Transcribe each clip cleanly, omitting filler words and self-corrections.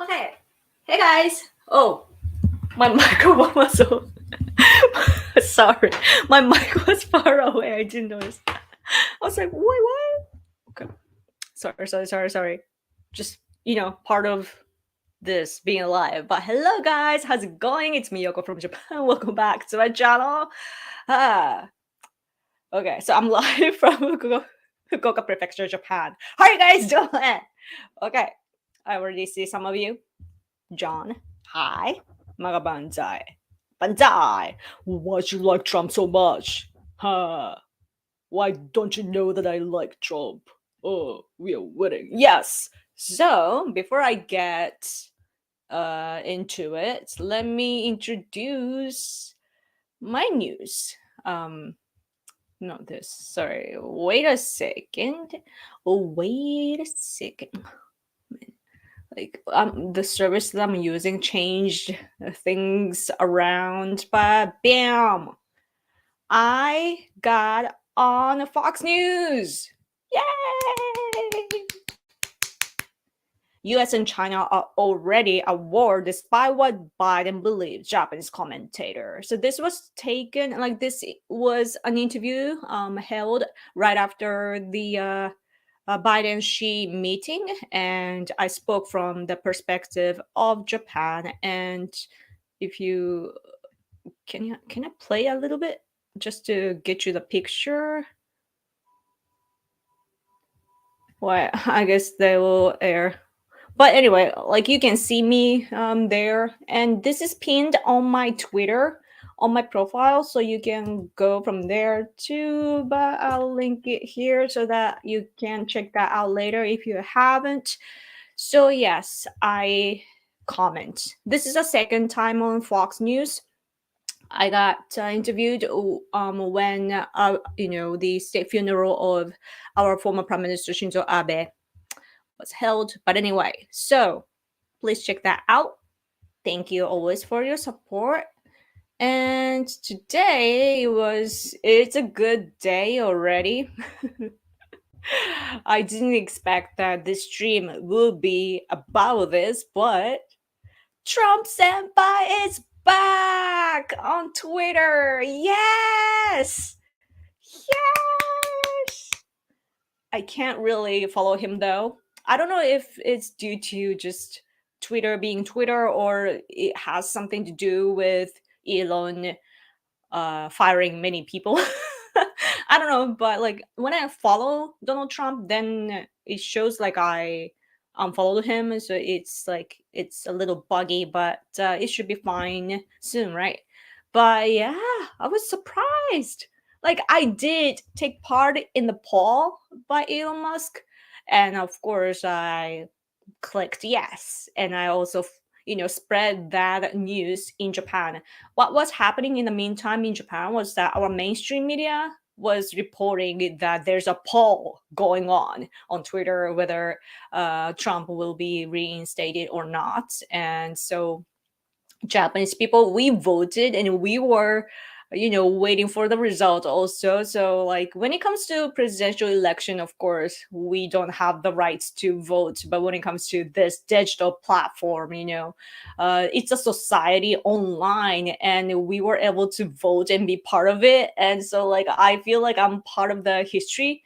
Okay. Hey guys. Oh, my microphone was so sorry. My mic was far away. I didn't notice. I was like, wait, what? Okay. Sorry. Just part of this being alive. But hello guys, how's it going? It's Miyoko from Japan. Welcome back to my channel. Ah, okay, so I'm live from Fukuoka Prefecture, Japan. How are you guys doing? Okay, I already see some of you. John, hi. Mga banzai. Banzai! Why'd you like Trump so much? Huh? Why don't you know that I like Trump? Oh, we are winning. Yes! So, before I get into it, let me introduce my news. Not this. Sorry. Wait a second. Oh, wait a second. Like the service that I'm using changed things around, but bam, I got on Fox News. Yay! US and China are already at war despite what Biden believes, Japanese commentator. So this was taken, like this was an interview held right after the Biden Xi meeting, and I spoke from the perspective of Japan. And if you can I play a little bit just to get you the picture? Well, I guess they will air. But anyway, like you can see me there, and this is pinned on my Twitter on my profile, so you can go from there too. But I'll link it here so that you can check that out later if you haven't. So yes, I comment. This is a second time on Fox News. I got interviewed when the state funeral of our former Prime Minister Shinzo Abe was held. But anyway, so please check that out. Thank you always for your support. And today it's a good day already. I didn't expect that this stream would be about this, but Trump Senpai is back on Twitter. Yes! Yes! I can't really follow him though. I don't know if it's due to just Twitter being Twitter or it has something to do with Elon firing many people. I don't know, but like when I follow Donald Trump, then it shows like I unfollowed him, so it's like it's a little buggy, but it should be fine soon, right? But yeah, I was surprised. Like I did take part in the poll by Elon Musk, and of course I clicked yes, and I also spread that news in Japan. What was happening in the meantime in Japan was that our mainstream media was reporting that there's a poll going on Twitter whether Trump will be reinstated or not, and so Japanese people, we voted and we were, waiting for the result also. So, like, when it comes to presidential election, of course, we don't have the rights to vote. But when it comes to this digital platform, it's a society online and we were able to vote and be part of it. And so, like, I feel like I'm part of the history,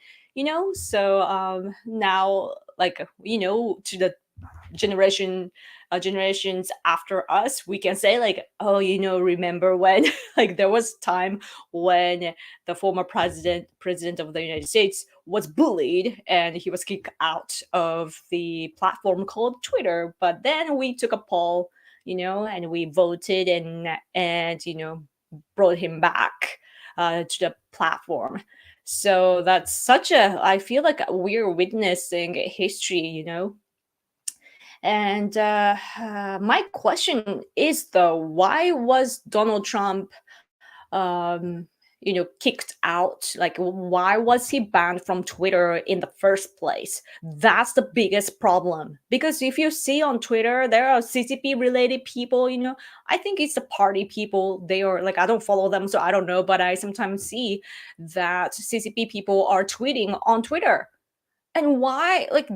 So, now, like, to the generations after us, we can say like, oh, remember when like there was time when the former president of the United States was bullied and he was kicked out of the platform called Twitter. But then we took a poll, and we voted and brought him back to the platform. So that's such a, I feel like we're witnessing history, and my question is though, why was Donald Trump, kicked out? Like, why was he banned from Twitter in the first place? That's the biggest problem. Because if you see on Twitter, there are CCP related people, I think it's the party people. They are like, I don't follow them, so I don't know, but I sometimes see that CCP people are tweeting on Twitter. And why, like,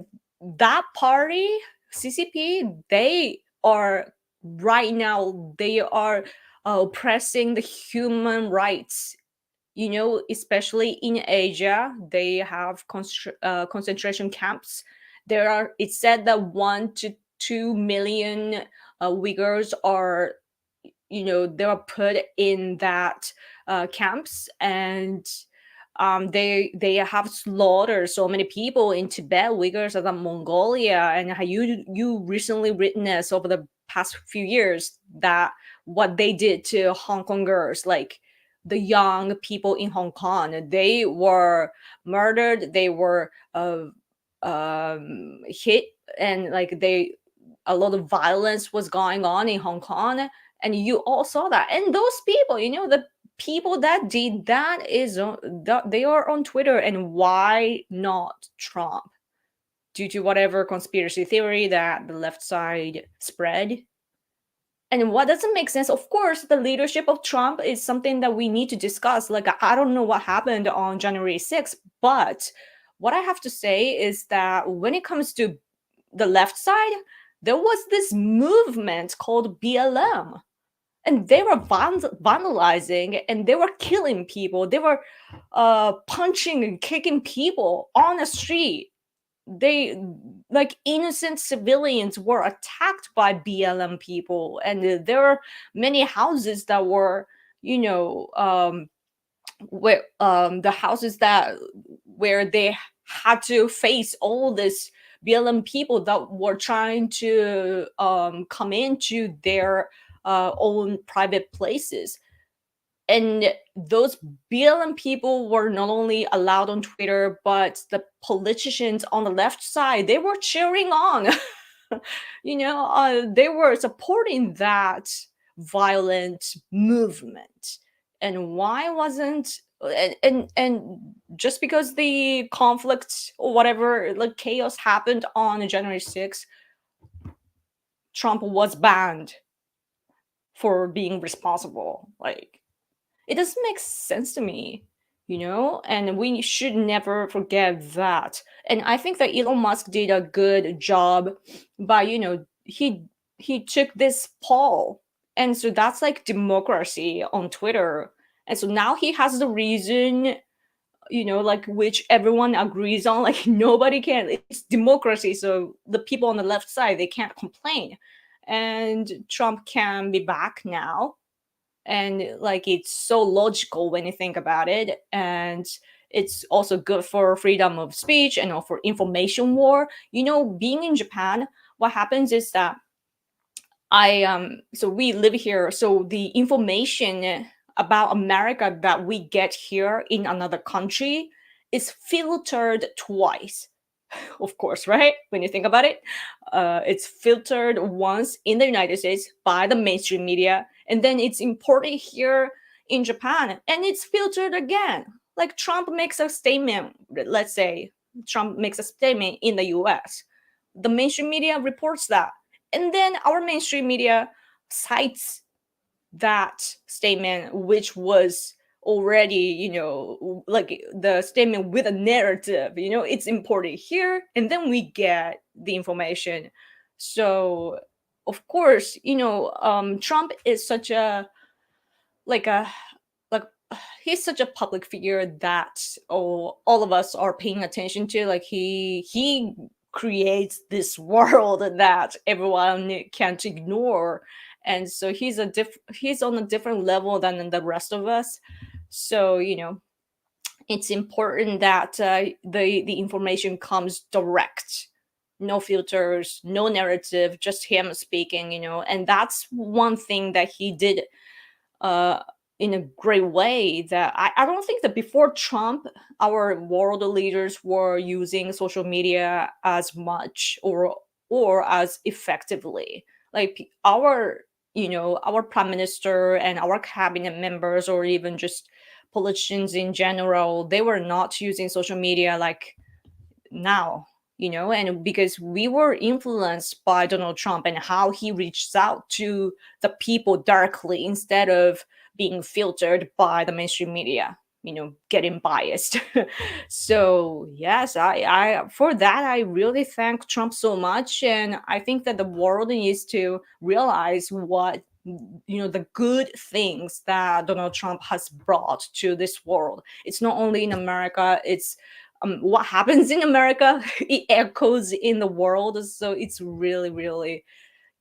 that party CCP, they are right now, they are oppressing the human rights, especially in Asia. They have concentration camps. There are, it's said that 1 to 2 million Uyghurs are, they are put in that camps, and they have slaughtered so many people in Tibet, Uyghurs, and Mongolia. And you recently witnessed over the past few years that what they did to Hong Kongers, like the young people in Hong Kong, they were murdered, they were hit, and like they, a lot of violence was going on in Hong Kong, and you all saw that. And those people, the people that did that they are on Twitter. And why not Trump? Due to whatever conspiracy theory that the left side spread. And what doesn't make sense, of course, the leadership of Trump is something that we need to discuss. Like, I don't know what happened on January 6th, but what I have to say is that when it comes to the left side, there was this movement called BLM, and they were vandalizing, and they were killing people. They were punching and kicking people on the street. They, like, innocent civilians were attacked by BLM people, and there are many houses that were, where the houses that where they had to face all this BLM people that were trying to come into their own private places. And those BLM people were not only allowed on Twitter, but the politicians on the left side, they were cheering on. They were supporting that violent movement. And why wasn't, and just because the conflict or whatever, like chaos happened on January 6th, Trump was banned for being responsible. Like, it doesn't make sense to me, and we should never forget that. And I think that Elon Musk did a good job by, he took this poll, and so that's like democracy on Twitter. And so now he has the reason, like, which everyone agrees on. Like, nobody can, it's democracy, so the people on the left side, they can't complain, and Trump can be back now. And like, it's so logical when you think about it. And it's also good for freedom of speech and for information war. Being in Japan, what happens is that so we live here, so the information about America that we get here in another country is filtered twice. Of course, right? When you think about it, it's filtered once in the United States by the mainstream media, and then it's imported here in Japan, and it's filtered again. Like, Trump makes a statement, let's say Trump makes a statement in the US. The mainstream media reports that, and then our mainstream media cites that statement, which was already, like the statement with a narrative, it's imported here, and then we get the information. So of course, Trump is such a, like a, like he's such a public figure that all of us are paying attention to. Like, he creates this world that everyone can't ignore. And so he's on a different level than the rest of us. So it's important that the information comes direct, no filters, no narrative, just him speaking. And that's one thing that he did uh in a great way. That I don't think that before Trump, our world leaders were using social media as much or as effectively. Like, our prime minister and our cabinet members, or even just politicians in general, they were not using social media like now. And because we were influenced by Donald Trump and how he reaches out to the people directly instead of being filtered by the mainstream media. getting biased. So yes, I for that I really thank Trump so much, and I think that the world needs to realize what the good things that Donald Trump has brought to this world. It's not only in America, it's what happens in America, it echoes in the world. So it's really, really,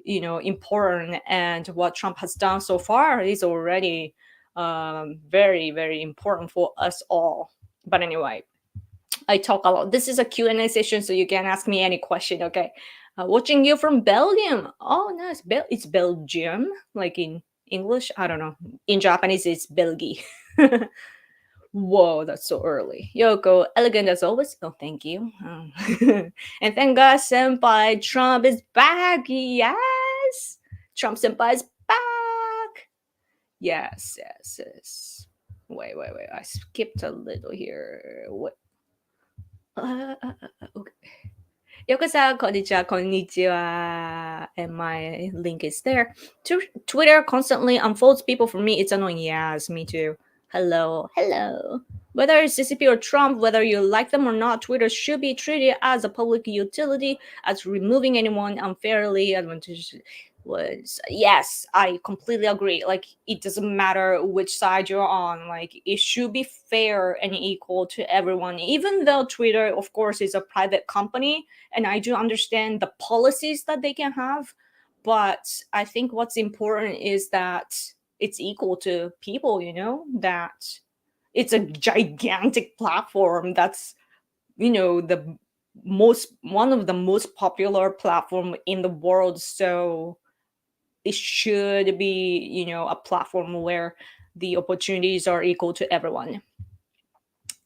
important. And what Trump has done so far is already very, very important for us all. But anyway, I talk a lot. This is a Q&A session, so you can ask me any question, okay? Watching you from Belgium. Oh, nice. It's Belgium, like in English. I don't know. In Japanese, it's Belgi. Whoa, that's so early. Yoko, elegant as always. Oh, thank you. And thank God, Senpai, Trump is back. Yes. Trump Senpai is back. Yes, yes, yes. Wait. I skipped a little here. What? Okay. Yoko-san, konnichiwa, konnichiwa. And my link is there. Twitter constantly unfolds people for me. It's annoying. Yes, me too. Hello, hello. Whether it's CCP or Trump, whether you like them or not, Twitter should be treated as a public utility, as removing anyone unfairly advantageous was. Yes, I completely agree. Like, it doesn't matter which side you're on. Like, it should be fair and equal to everyone. Even though Twitter, of course, is a private company, and I do understand the policies that they can have, but I think what's important is that it's equal to people, that it's a gigantic platform that's the most one of the most popular platform in the world. So it should be a platform where the opportunities are equal to everyone.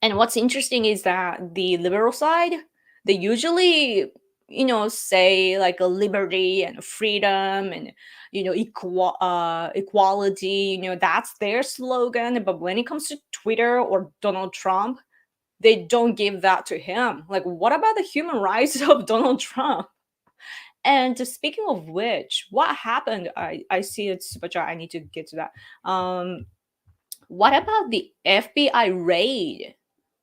And what's interesting is that the liberal side, they usually say like a liberty and freedom and equality, that's their slogan. But when it comes to Twitter or Donald Trump, they don't give that to him. Like, what about the human rights of Donald Trump? And speaking of which, what happened? I see it's super chat. I need to get to that. What about the FBI raid?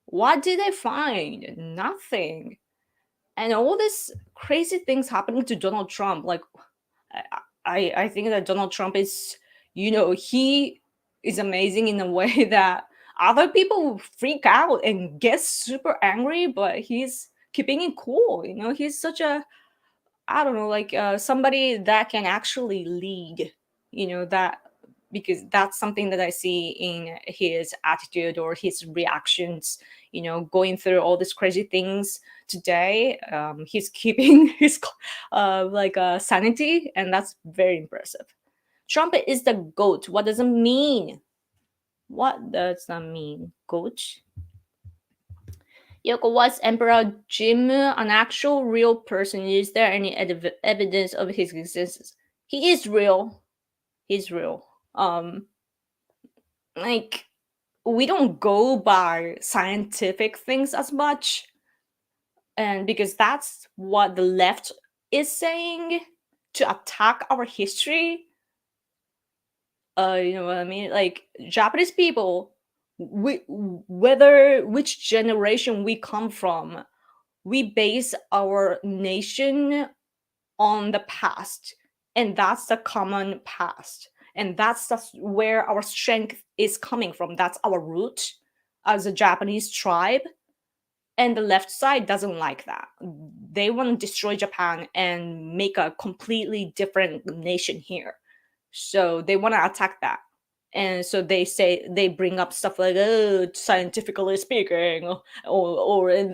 What did they find? Nothing. And all this crazy things happening to Donald Trump. Like, I think that Donald Trump is, he is amazing in a way that other people freak out and get super angry, but he's keeping it cool. He's such a, I don't know, like somebody that can actually lead, that, because that's something that I see in his attitude or his reactions, going through all these crazy things today. He's keeping his sanity, and that's very impressive. Trump is the GOAT. What does it mean? What does that mean, GOAT? Yoko, was Emperor Jim an actual real person? Is there any evidence of his existence? He is real. He's real. Like, we don't go by scientific things as much, and because that's what the left is saying to attack our history. You know what I mean? Like, Japanese people, whether which generation we come from, we base our nation on the past, and that's the common past, and where our strength is coming from. That's our root as a Japanese tribe. And the left side doesn't like that. They want to destroy Japan and make a completely different nation here. So they want to attack that. And so they bring up stuff like, oh, scientifically speaking, or and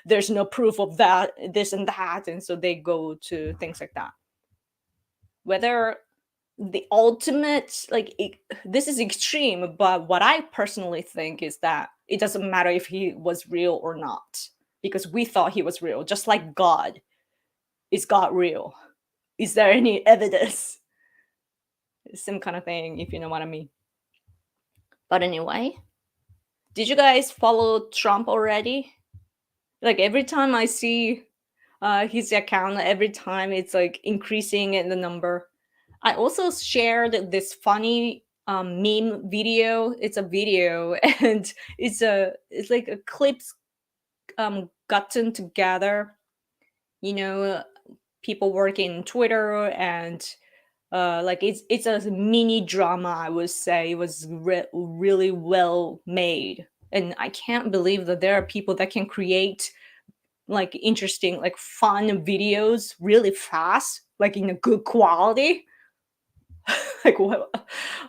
there's no proof of that, this and that. And so they go to things like that. Whether the ultimate, like, this is extreme, but what I personally think is that it doesn't matter if he was real or not, because we thought he was real, just like God. Is God real? Is there any evidence? Same kind of thing, if you know what I mean. But anyway, did you guys follow Trump already? Like, every time I see his account, every time it's like increasing in the number. I also shared this funny meme video. It's a video, and it's like a clips gotten together. You know, people working Twitter, and like it's a mini drama. I would say it was really well made, and I can't believe that there are people that can create like interesting, like fun videos really fast, like in a good quality. Like what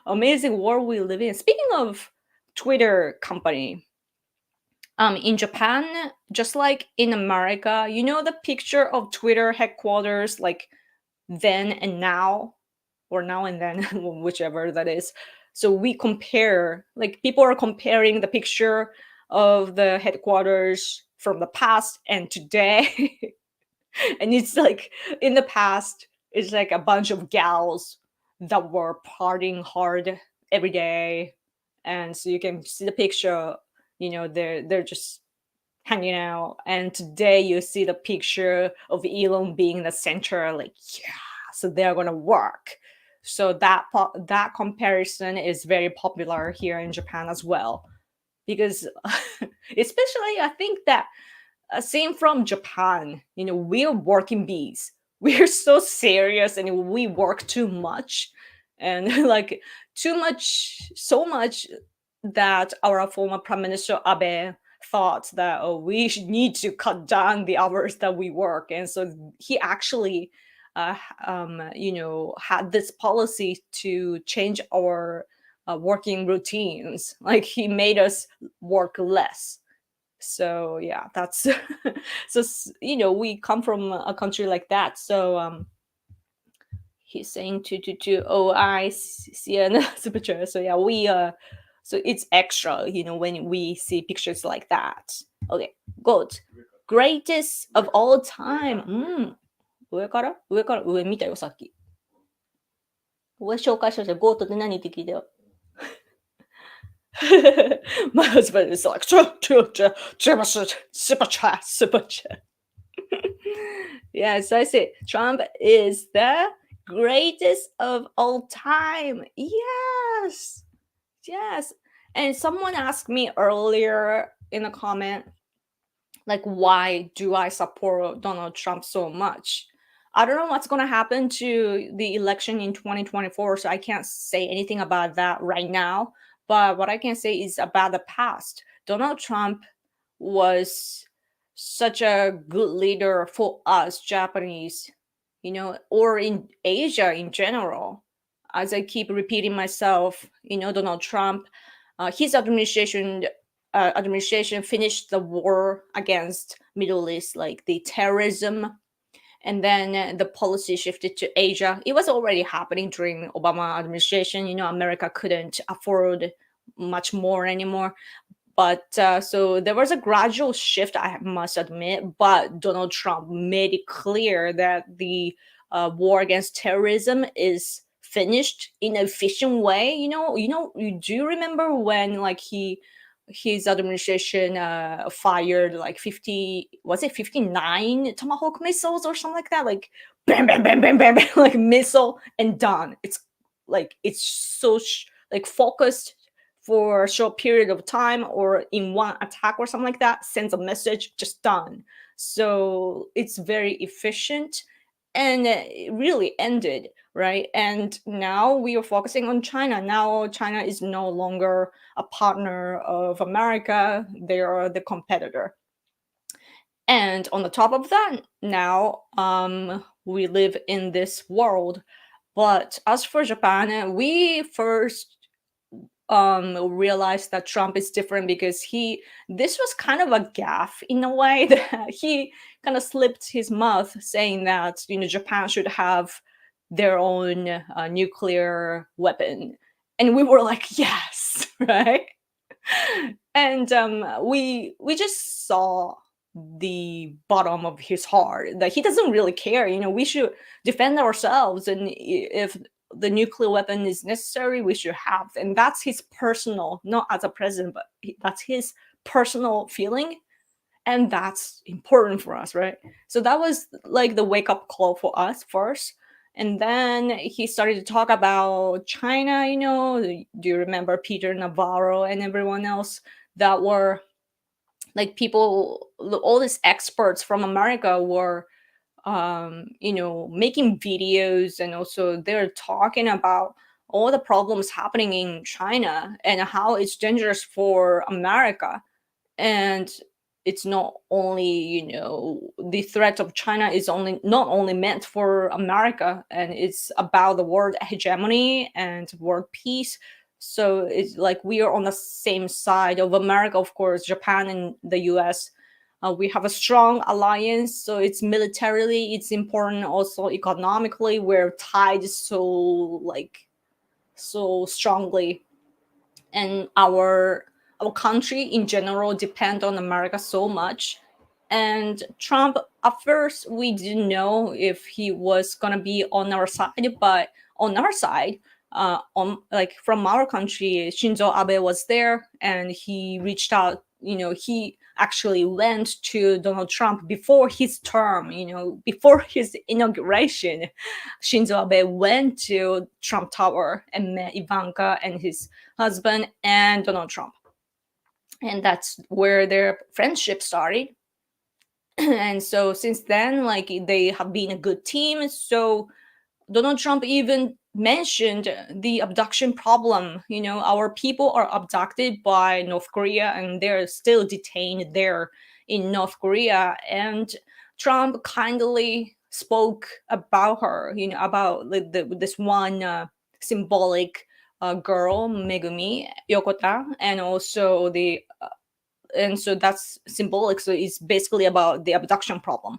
amazing world we live in. Speaking of Twitter company, in Japan, just like in America, you know the picture of Twitter headquarters, like then and now, or now and then, whichever that is. So we compare, like people are comparing the picture of the headquarters from the past and today. And it's like in the past, it's like a bunch of gals that were partying hard every day. And so you can see the picture, they're just hanging out. And today you see the picture of Elon being in the center, like, yeah, so they're gonna work. So that comparison is very popular here in Japan as well, because especially I think that same from Japan, we're working bees. We're so serious and we work too much, and like too much, so much that our former Prime Minister Abe thought that, oh, we need to cut down the hours that we work. And so he actually had this policy to change our working routines. Like he made us work less. So yeah, that's so we come from a country like that. So he's saying to oh, I see an super chat. So yeah, we so it's extra, when we see pictures like that. Okay, good. Greatest of all time. 上見たよ、さっき。上紹介しました。ゴートって何って聞いたよ。My husband is like, super chat. Yes, I say Trump is the greatest of all time. Yes. Yes. And someone asked me earlier in a comment, like, why do I support Donald Trump so much? I don't know what's going to happen to the election in 2024, so I can't say anything about that right now. But what I can say is about the past. Donald Trump was such a good leader for us Japanese, or in Asia in general. As I keep repeating myself, Donald Trump, his administration finished the war against Middle East, like the terrorism, and then the policy shifted to Asia. It was already happening during Obama administration. America couldn't afford much more anymore. But so there was a gradual shift, I must admit. But Donald Trump made it clear that the war against terrorism is finished in an efficient way. You do remember when like his administration fired like 59 Tomahawk missiles or something like that, like bam bam bam bam bam, bam like missile and done. It's like it's so like focused for a short period of time or in one attack or something like that, sends a message, just done. So it's very efficient, and it really ended, right? And now we are focusing on China. Now China is no longer a partner of America, they are the competitor. And on the top of that, now we live in this world. But as for Japan, we first realized that Trump is different because this was kind of a gaffe in a way, that he kind of slipped his mouth saying that Japan should have their own nuclear weapon, and we were like, yes, right? And we just saw the bottom of his heart, that he doesn't really care. We should defend ourselves, and if the nuclear weapon is necessary, we should have. And that's his personal, not as a president, but that's his personal feeling, and that's important for us, right? So that was like the wake up call for us first. And then he started to talk about China. Do you remember Peter Navarro and everyone else that were like people, all these experts from America were making videos, and also they're talking about all the problems happening in China and how it's dangerous for America. And it's not only, the threat of China is only not only meant for America, and it's about the world hegemony and world peace. So it's like we are on the same side of America. Of course, Japan and the US, we have a strong alliance, so it's militarily it's important, also economically we're tied so, like, so strongly. And our country in general depend on America so much. And Trump, at first we didn't know if he was gonna be on our side, but on our side, on like from our country, Shinzo Abe was there, and he reached out. He actually went to Donald Trump before his term. Before his inauguration, Shinzo Abe went to Trump Tower and met Ivanka and his husband and Donald Trump. And that's where their friendship started. And so since then, like, they have been a good team. So Donald Trump even mentioned the abduction problem. Our people are abducted by North Korea, and they're still detained there in North Korea. And Trump kindly spoke about her, about this one symbolic girl, Megumi Yokota, and also and so that's symbolic. So it's basically about the abduction problem.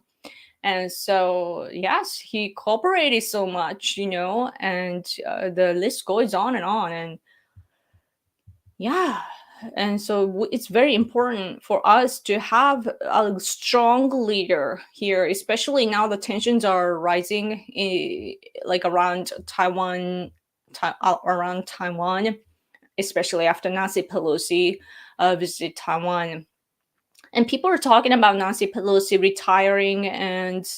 And so, yes, he cooperated so much, and the list goes on and on. And yeah, and so it's very important for us to have a strong leader here, especially now the tensions are rising, like around Taiwan, around Taiwan, especially after Nancy Pelosi visited Taiwan. And people are talking about Nancy Pelosi retiring, and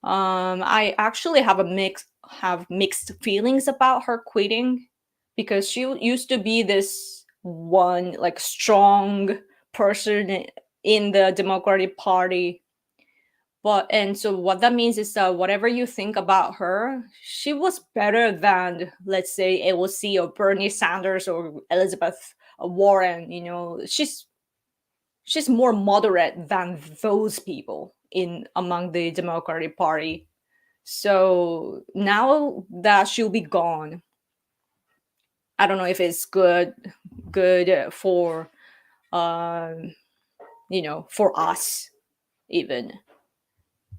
I actually have mixed feelings about her quitting, because she used to be this one, like, strong person in the Democratic Party. But and so what that means is that whatever you think about her, she was better than, let's say, AOC or Bernie Sanders or Elizabeth Warren. She's more moderate than those people in among the Democratic Party. So now that she'll be gone, I don't know if it's good for for us even.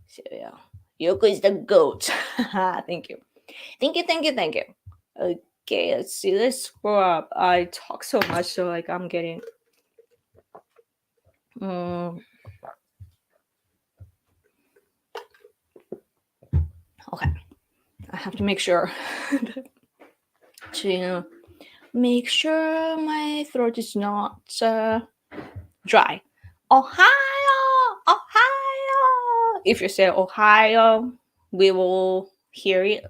So yeah, Yoko is the goat. Thank you, thank you, thank you, thank you. Okay, let's see. Let's scroll up. I talk so much, so like I'm getting. Okay, I have to make sure to make sure my throat is not dry. Ohio, Ohio. If you say Ohio, we will hear it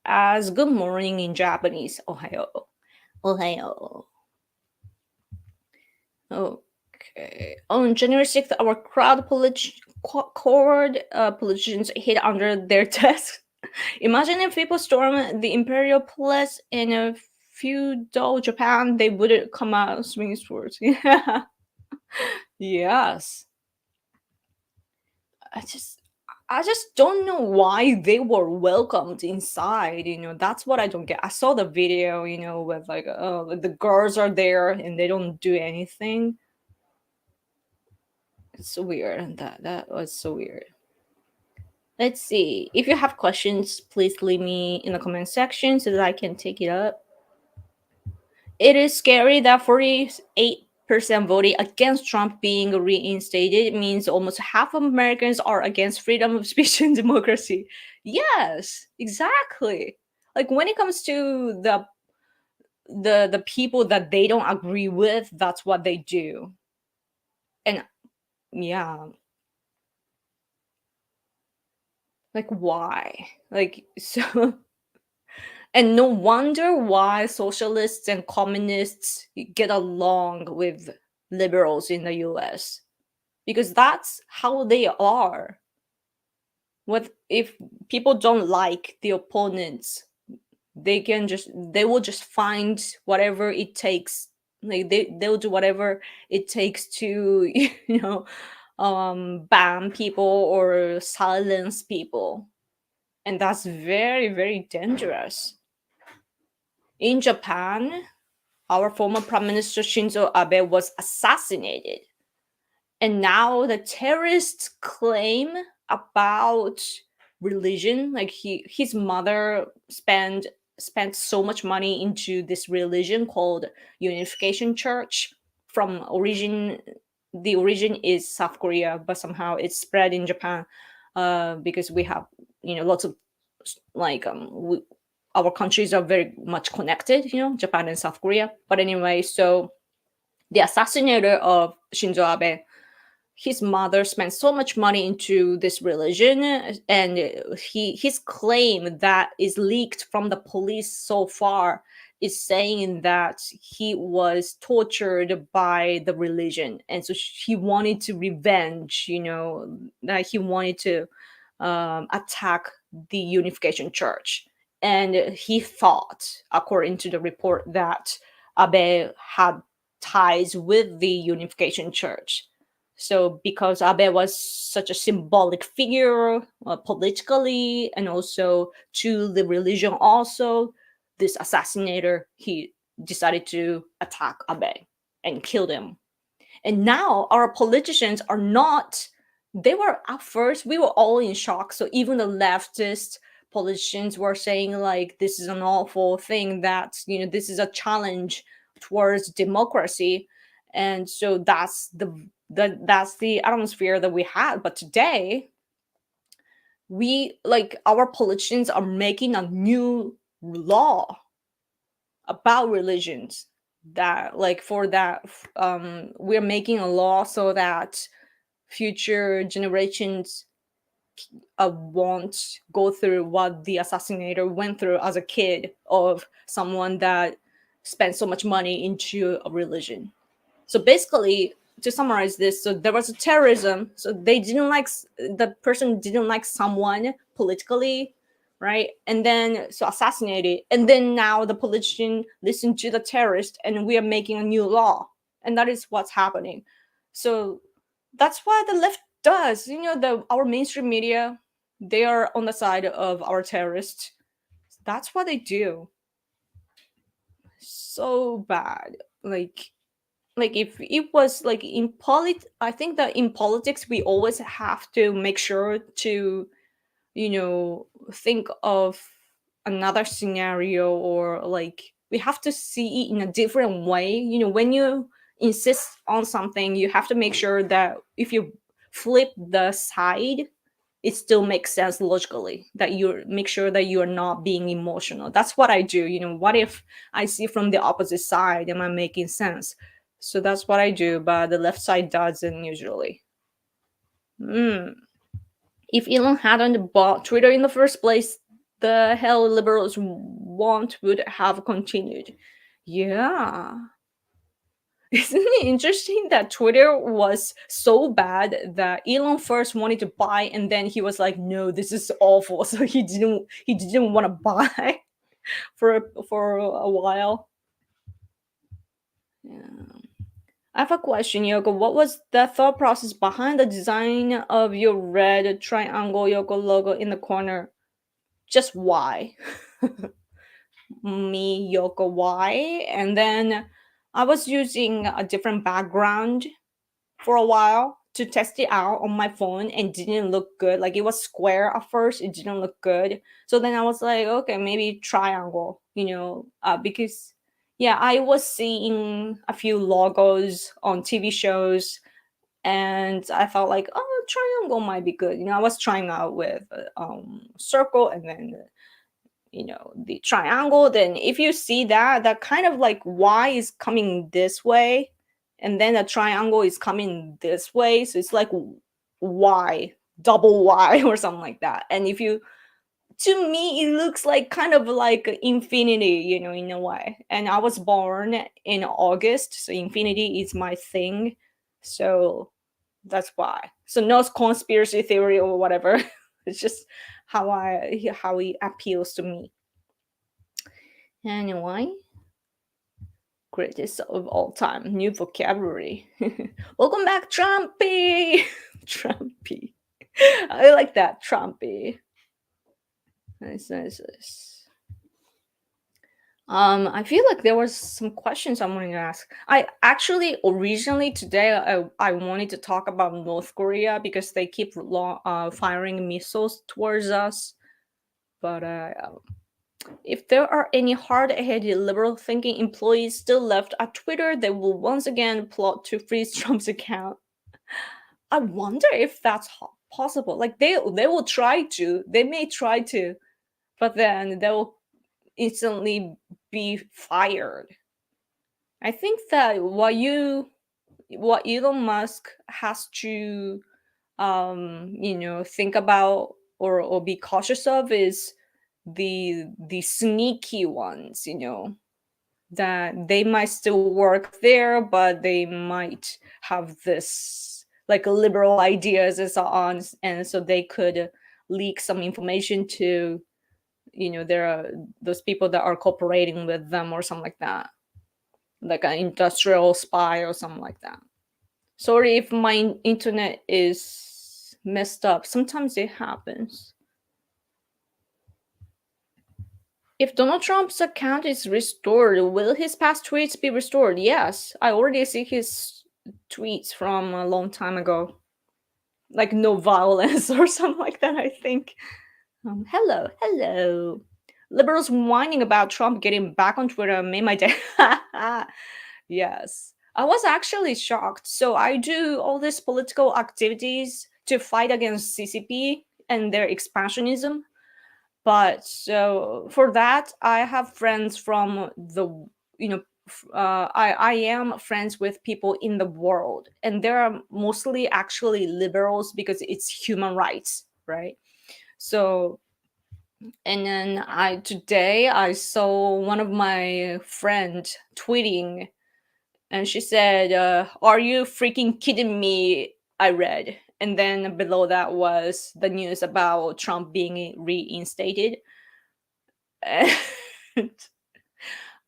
as good morning in Japanese. Ohio, Ohio. Okay. On January 6th, our politicians hid under their desks. Imagine if people storm the Imperial Palace in a feudal Japan, they wouldn't come out swinging swords. Yeah. Yes. I just don't know why they were welcomed inside. That's what I don't get. I saw the video, with like, the girls are there and they don't do anything. It's so weird. That was so weird. Let's see. If you have questions, please leave me in the comment section so that I can take it up. It is scary that 48% voted against Trump being reinstated. It means almost half of Americans are against freedom of speech and democracy. Yes, exactly. Like, when it comes to the people that they don't agree with, that's what they do. And yeah, Like, why? Like, so, and no wonder why socialists and communists get along with liberals in the US, because that's how they are. What if people don't like the opponents? They will just find whatever it takes. Like, they'll do whatever it takes to ban people or silence people. And that's very, very dangerous. In Japan, our former Prime Minister Shinzo Abe was assassinated. And now the terrorists claim about religion, like his mother spent so much money into this religion called Unification Church. From origin The origin is South Korea, but somehow it's spread in Japan, because we have lots of, like, our countries are very much connected, Japan and South Korea. But anyway, so the assassinator of Shinzo Abe, his mother spent so much money into this religion, and his claim that is leaked from the police so far is saying that he was tortured by the religion, and so he wanted to revenge, that he wanted to attack the Unification Church. And he thought, according to the report, that Abe had ties with the Unification Church. So because Abe was such a symbolic figure, politically, and also to the religion also, this assassinator, he decided to attack Abe and kill him. And now our politicians are not, they were, at first we were all in shock. So even the leftist politicians were saying, like, this is an awful thing, that this is a challenge towards democracy. And so that's the atmosphere that we had. But today, we, like, our politicians are making a new law about religions, that, like, for that, we're making a law so that future generations won't go through what the assassinator went through as a kid, of someone that spent so much money into a religion. So basically, to summarize this, so there was a terrorism. So they didn't like, the person didn't like someone politically, right? And then so assassinated. And then now the politician listened to the terrorist, and we are making a new law. And that is what's happening. So that's why the left does. Our mainstream media, they are on the side of our terrorists. That's what they do. So bad. Like if it was like I think that in politics we always have to make sure to think of another scenario, or like we have to see it in a different way. When you insist on something, you have to make sure that if you flip the side, it still makes sense logically, that you make sure that you're not being emotional. That's what I do. What if I see from the opposite side? Am I making sense? So that's what I do, but the left side doesn't usually. If Elon hadn't bought Twitter in the first place, the hell liberals want would have continued. Yeah. Isn't it interesting that Twitter was so bad that Elon first wanted to buy, and then he was like, "No, this is awful," so he didn't want to buy for a while. Yeah. I have a question, Yoko. What was the thought process behind the design of your red triangle Yoko logo in the corner? Just why? Me, Yoko, why? And then I was using a different background for a while to test it out on my phone, and didn't look good. Like, it was square at first, it didn't look good. So then I was like, okay, maybe triangle, because yeah, I was seeing a few logos on TV shows, and I felt like, oh, triangle might be good. I was trying out with circle, and then the triangle. Then if you see that kind of like Y is coming this way, and then the triangle is coming this way, so it's like, why double Y or something like that. And if you, to me, it looks like kind of like infinity, in a way. And I was born in August, so infinity is my thing. So that's why. So no conspiracy theory or whatever. It's just how it appeals to me. Anyway, greatest of all time, new vocabulary. Welcome back, Trumpy. Trumpy. I like that, Trumpy. Nice, nice, nice. I feel like there was some questions I wanted to ask. I actually originally today I wanted to talk about North Korea because they keep firing missiles towards us. But if there are any hard-headed liberal-thinking employees still left at Twitter, they will once again plot to freeze Trump's account. I wonder if that's possible. Like they will try to. They may try to, but then they will instantly be fired. I think that what Elon Musk has to think about or be cautious of is the sneaky ones, that they might still work there, but they might have this like liberal ideas and so on, and so they could leak some information to, there are those people that are cooperating with them or something like that, like an industrial spy or something like that. Sorry if my internet is messed up. Sometimes it happens. If Donald Trump's account is restored, will his past tweets be restored? Yes. I already see his tweets from a long time ago. Like no violence or something like that, I think. Hello, hello. Liberals whining about Trump getting back on Twitter made my day. Yes. I was actually shocked. So I do all these political activities to fight against CCP and their expansionism. But so for that, I have friends from I am friends with people in the world, and there are mostly actually liberals because it's human rights, right? So, and then today I saw one of my friend tweeting, and she said, "Are you freaking kidding me?" I read, and then below that was the news about Trump being reinstated. And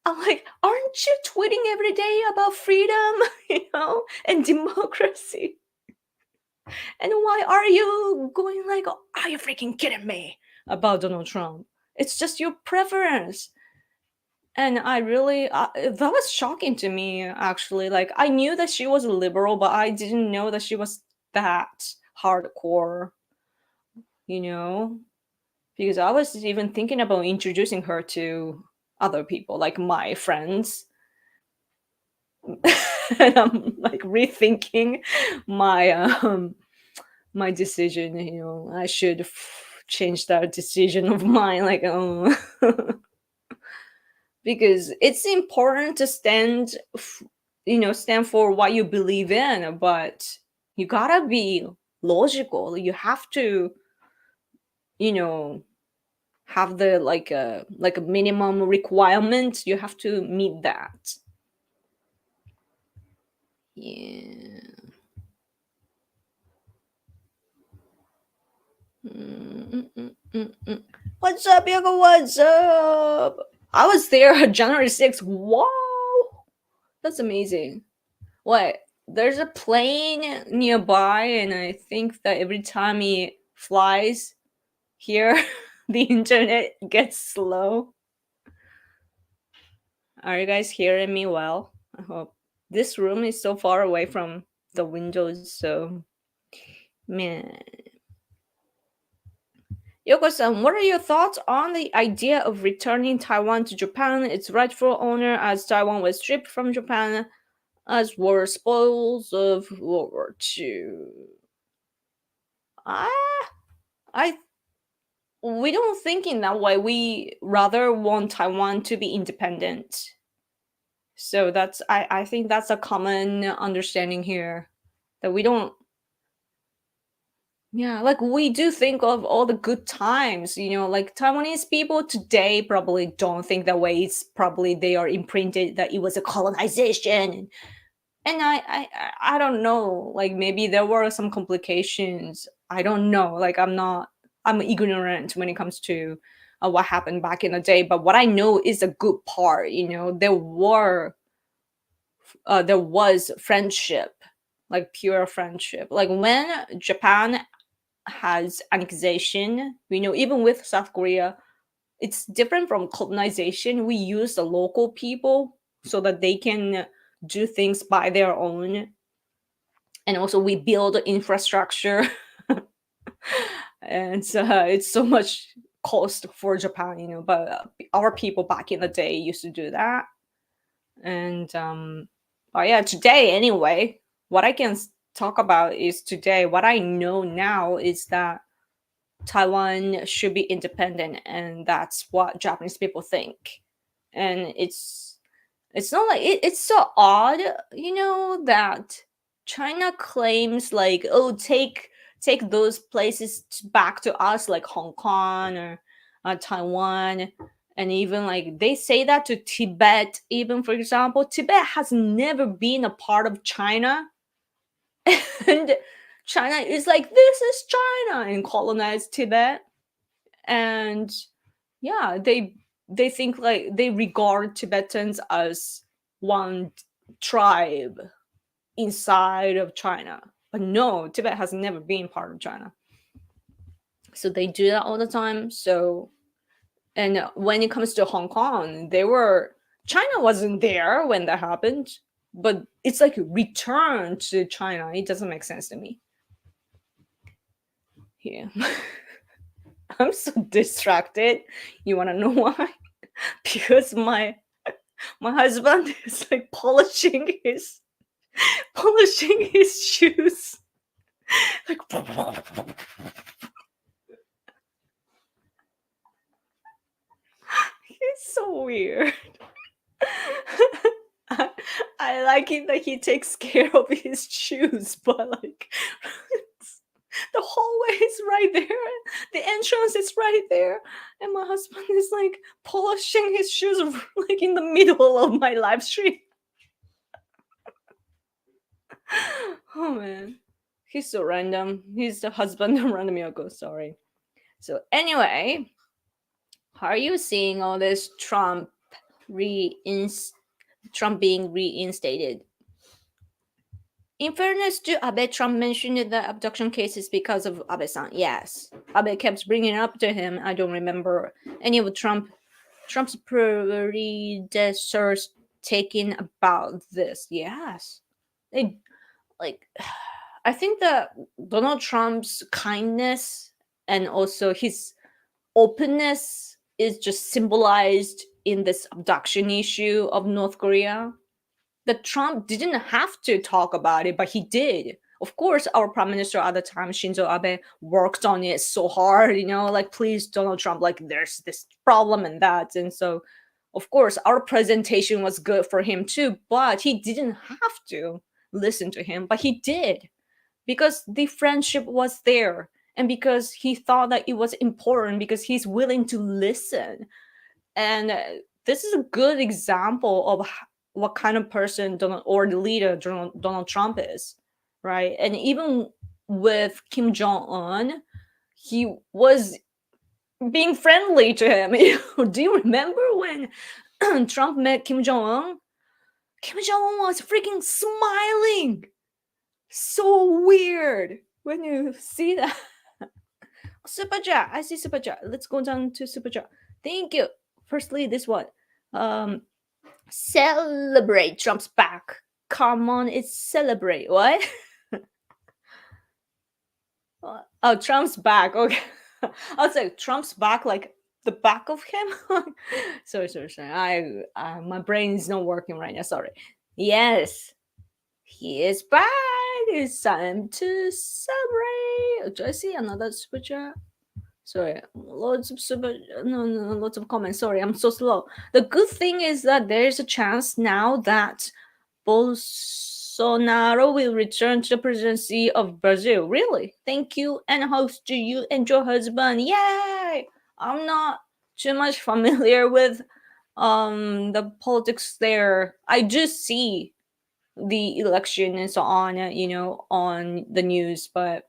I'm like, aren't you tweeting every day about freedom, and democracy? And why are you going like, are you freaking kidding me about Donald Trump? It's just your preference. And I really, that was shocking to me, actually. Like, I knew that she was a liberal, but I didn't know that she was that hardcore, you know? Because I was even thinking about introducing her to other people, like my friends. And I'm like rethinking my my decision. I should change that decision of mine. Like, oh, because it's important to stand for what you believe in, but you gotta be logical. You have to, you know, have the like a minimum requirement. You have to meet that. Yeah. Mm, mm, mm, mm. What's up, Yoga? What's up? I was there January 6th. Wow, that's amazing. What? There's a plane nearby, and I think that every time it flies here, the internet gets slow. Are you guys hearing me well? I hope. This room is so far away from the windows, so man. Yoko-san, what are your thoughts on the idea of returning Taiwan to Japan, its rightful owner, as Taiwan was stripped from Japan as war spoils of World War II? Ah, I we don't think in that way. We rather want Taiwan to be independent. So I think that's a common understanding here, that we don't Yeah, like we do think of all the good times, like Taiwanese people today probably don't think that way. It's probably they are imprinted that it was a colonization. And I don't know, like maybe there were some complications. I don't know. Like I'm ignorant when it comes to what happened back in the day. But what I know is a good part. There was friendship, like pure friendship. Like when Japan has annexation, even with South Korea, it's different from colonization. We use the local people so that they can do things by their own, and also we build infrastructure. And it's so much cost for Japan, but our people back in the day used to do that. And but yeah, today anyway, what I can talk about is today. What I know now is that Taiwan should be independent, and that's what Japanese people think. And it's not like it's so odd, that China claims like, oh, take those places back to us, like Hong Kong or Taiwan. And even like they say that to Tibet. Even, for example, Tibet has never been a part of China. And China is like, this is China, and colonized Tibet. And yeah, they think like they regard Tibetans as one tribe inside of China. But no, Tibet has never been part of China. So they do that all the time. So, and when it comes to Hong Kong, China wasn't there when that happened, but it's like returned to China. It doesn't make sense to me. Yeah. I'm so distracted. You want to know why? Because my husband is like polishing his shoes. Like it's so weird. I like it that he takes care of his shoes, but like the hallway is right there, the entrance is right there, and my husband is like polishing his shoes like in the middle of my live stream. Oh man, he's so random. He's the husband of Random Yoko. Sorry. So anyway, how are you seeing all this Trump being reinstated? In fairness to Abe, Trump mentioned the abduction cases because of Abe-san. Yes, Abe kept bringing it up to him. I don't remember any of Trump's predecessors taking about this. Yes, they like. I think that Donald Trump's kindness and also his openness is just symbolized in this abduction issue of North Korea. That Trump didn't have to talk about it, but he did. Of course, our prime minister at the time, Shinzo Abe, worked on it so hard, like, please, Donald Trump, like, there's this problem and that. And so, of course, our presentation was good for him too, but he didn't have to listen to him, but he did because the friendship was there and because he thought that it was important because he's willing to listen. And this is a good example of what kind of person or the leader Donald Trump is, right? And even with Kim Jong Un, he was being friendly to him. Do you remember when Trump met Kim Jong Un? Kim Jong Un was freaking smiling. So weird when you see that. Super chat. I see super chat. Let's go down to super chat. Thank you. Firstly, this one. Celebrate Trump's back. Come on, it's celebrate. What? Oh, Trump's back. Okay. I was like, Trump's back, like the back of him. sorry. My brain is not working right now. Sorry. Yes, he is back. It's time to celebrate. Do I see another super chat? Sorry, lots of lots of comments. Sorry, I'm so slow. The good thing is that there's a chance now that Bolsonaro will return to the presidency of Brazil. Really? Thank you and host to you and your husband. Yay! I'm not too much familiar with the politics there. I just see the election and so on, on the news, but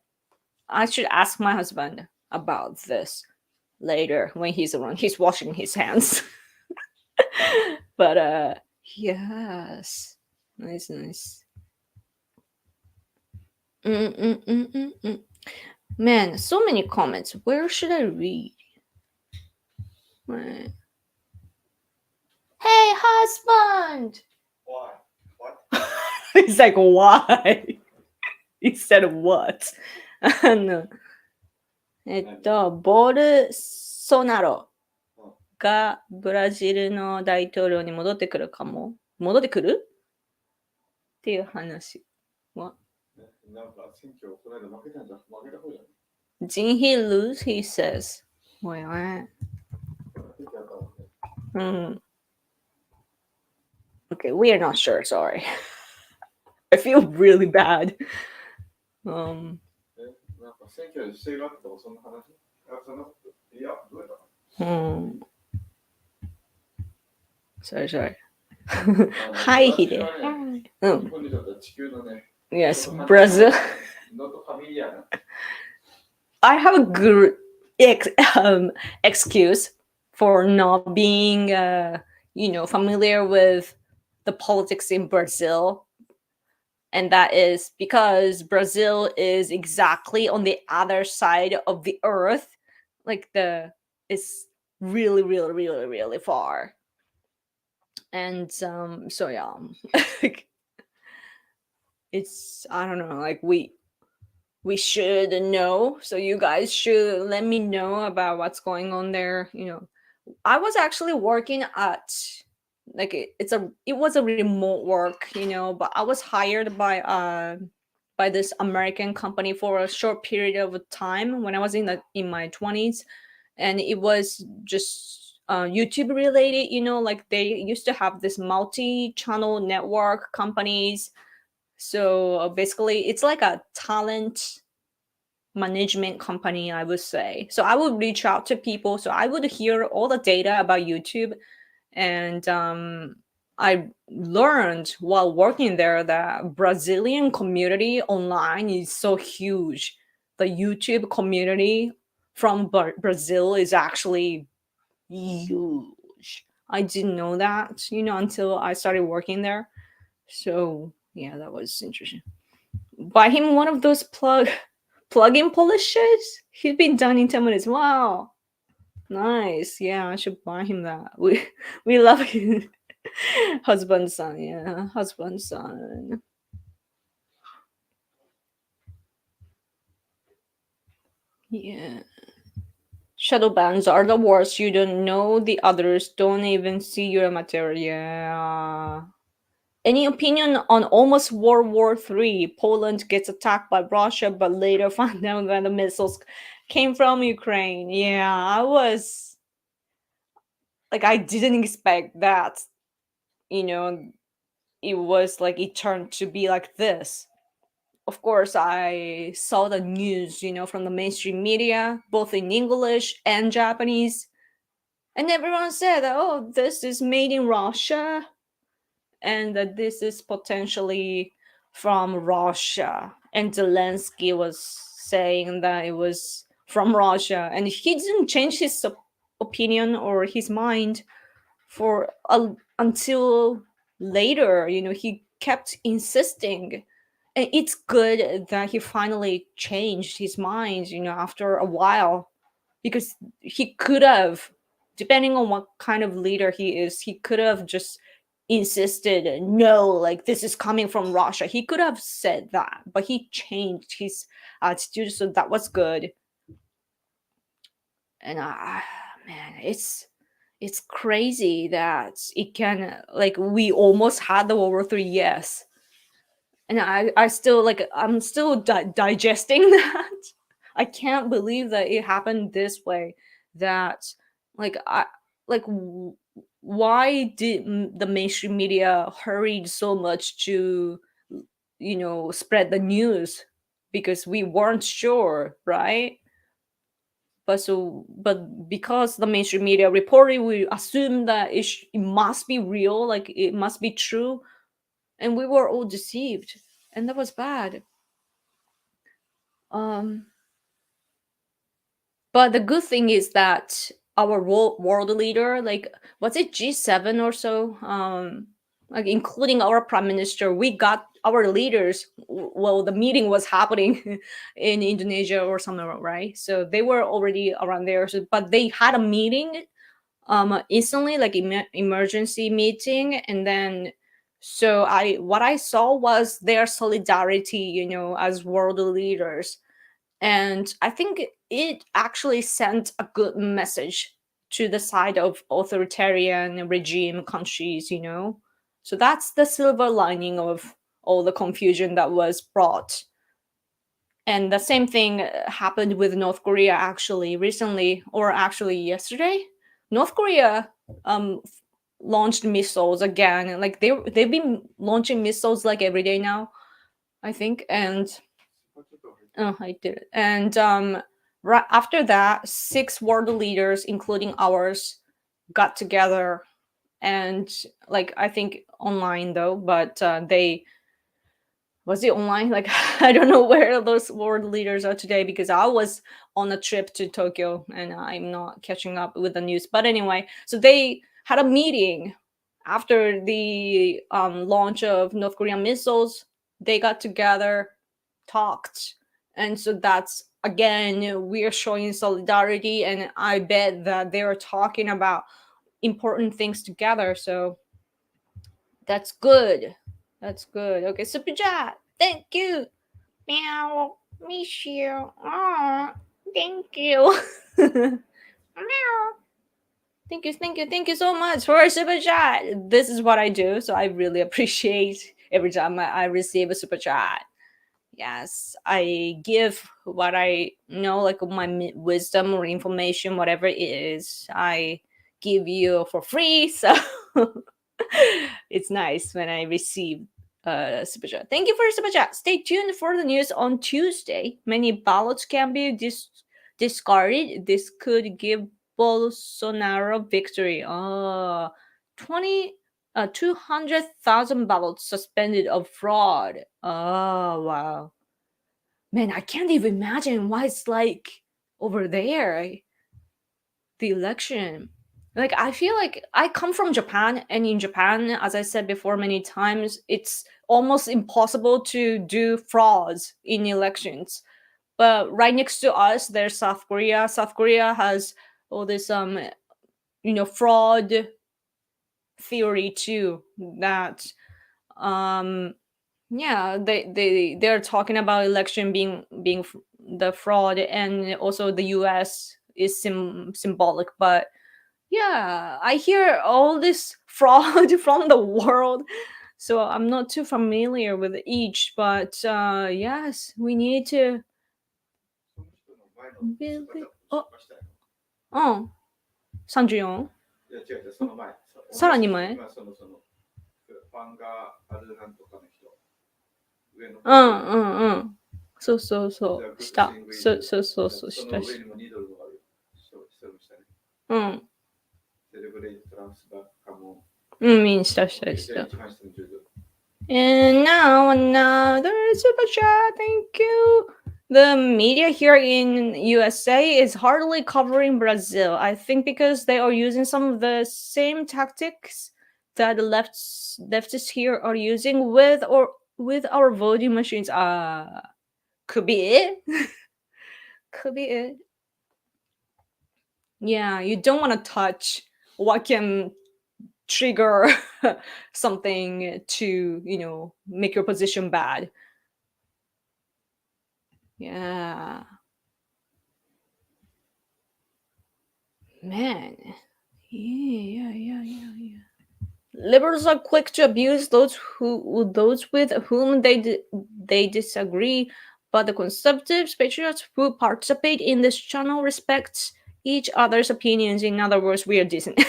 I should ask my husband about this later when he's around. He's washing his hands. But yes. Nice, nice. Mm-mm-mm-mm-mm. Man, so many comments. Where should I read? Right. Hey, husband! Why? What? He's like, why? Instead of what? ボルソナロがブラジルの大統領に戻ってくるかも。戻ってくるっていう話は。なんか選挙この間負けたんじゃ負けた方じゃない Didn't he lose? He says. Wait, what? 選挙あったもんね。Mm. Okay, we are not sure. Sorry. I feel really bad. なんか選挙で不正があったとかそんな話そんなこといや、どうやったか Sorry. な Hi, 私 Hide. はね、 Mm. 日本にとっては地球のね、 Yes, Brazil. ノートファミリアな。 I have a good excuse for not being, familiar with the politics in Brazil. And that is because Brazil is exactly on the other side of the earth. Like it's really, really, really, really far. And so yeah. It's, I don't know, like we should know. So you guys should let me know about what's going on there. I was actually working at like it was a remote work, but I was hired by this American company for a short period of time when I was in my 20s, and it was just YouTube related. Like they used to have this multi-channel network companies. So basically, it's like a talent management company, I would say. So I would reach out to people. So I would hear all the data about YouTube, and I learned while working there that Brazilian community online is so huge. The YouTube community from Brazil is actually huge. I didn't know that, until I started working there. So yeah, that was interesting. Buy him one of those plug-in polishes. He's been done in 10 minutes. Wow. Nice. Yeah, I should buy him that. We love him. Husband son, yeah. Husband son. Yeah. Shadow bans are the worst. You don't know the others. Don't even see your material. Yeah. Any opinion on almost World War III? Poland gets attacked by Russia, but later found out that the missiles came from Ukraine. Yeah, I was like, I didn't expect that. It was like it turned to be like this. Of course, I saw the news, from the mainstream media, both in English and Japanese, and everyone said, "Oh, this is made in Russia." And that this is potentially from Russia. And Zelensky was saying that it was from Russia, and he didn't change his opinion or his mind for until later. He kept insisting, and it's good that he finally changed his mind. After a while, because he could have, depending on what kind of leader he is, he could have just insisted, no, like this is coming from Russia. He could have said that, but he changed his attitude, so that was good. And man, it's crazy that it can, like, we almost had the World War III, yes, and I still, like, I'm still digesting that. I can't believe that it happened this way. That, like, why did the mainstream media hurried so much to spread the news because we weren't sure, right? But because the mainstream media reported, we assumed that it must be real, like it must be true, and we were all deceived, and that was bad. um but the good thing is that our world leader, like, was it G7 or so, like including our prime minister, we got our leaders, well, the meeting was happening in Indonesia or somewhere, right? So they were already around there, so, but they had a meeting instantly, like emergency meeting. And then, so I what I saw was their solidarity, as world leaders. And I think it actually sent a good message to the side of authoritarian regime countries, so that's the silver lining of all the confusion that was brought. And the same thing happened with North Korea actually recently, or actually yesterday. North Korea launched missiles again. Like they've been launching missiles like every day now, I think. And I did it. And right after that, six world leaders, including ours, got together. And like, I think online though, but they was it online? Like, I don't know where those world leaders are today because I was on a trip to Tokyo and I'm not catching up with the news. But anyway, so they had a meeting after the launch of North Korean missiles. They got together, talked, and so that's again, we are showing solidarity, and I bet that they are talking about important things together. So that's good. That's good. Okay, super chat. Thank you. Meow. Miss you. Aw, thank you. Meow. Thank you so much for a super chat. This is what I do, so I really appreciate every time I receive a super chat. Yes, I give what I know, like my wisdom or information, whatever it is, I give you for free. So it's nice when I receive super chat. Thank you for super chat. Stay tuned for the news on Tuesday. Many ballots can be discarded. This could give Bolsonaro victory. 200,000 ballots suspended of fraud. Oh, wow. Man, I can't even imagine why it's like over there, the election. Like, I feel like I come from Japan, and in Japan, as I said before many times, it's almost impossible to do frauds in elections. But right next to us, there's South Korea. South Korea has all this fraud theory too, that um yeah, they're talking about election being the fraud, and also the US is symbolic. But yeah, I hear all this fraud from the world, so I'm not too familiar with each. But yes, we need to その人の前のスーパーチャットあしましたよ。うん34いや、違う違う、その前。さらに前今ファンがあるなんとかの人。上のうんそうそうそうしたしたその上にも2ドルがある人したね。うん。セレブレイトトランスバーカモ見した。一番下の10ドル。And now another super chat. Thank you. The media here in USA is hardly covering Brazil. I think because they are using some of the same tactics that the leftists here are using with our voting machines. Could be it. Could be it. Yeah, you don't want to touch what can trigger something to make your position bad. Yeah, man. Yeah. Liberals are quick to abuse those with whom they disagree, but the conservatives, patriots who participate in this channel respect each other's opinions. In other words, we are decent.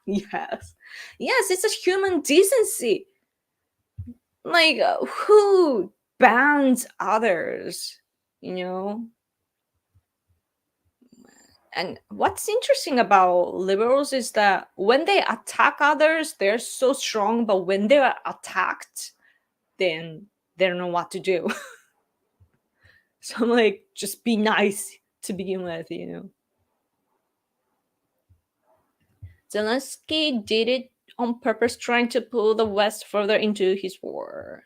Yes, it's a human decency. Like, who bans others, you know? And what's interesting about liberals is that when they attack others, they're so strong, but when they're attacked, then they don't know what to do. So I'm like, just be nice to begin with, you know. Zelensky did it on purpose, trying to pull the West further into his war.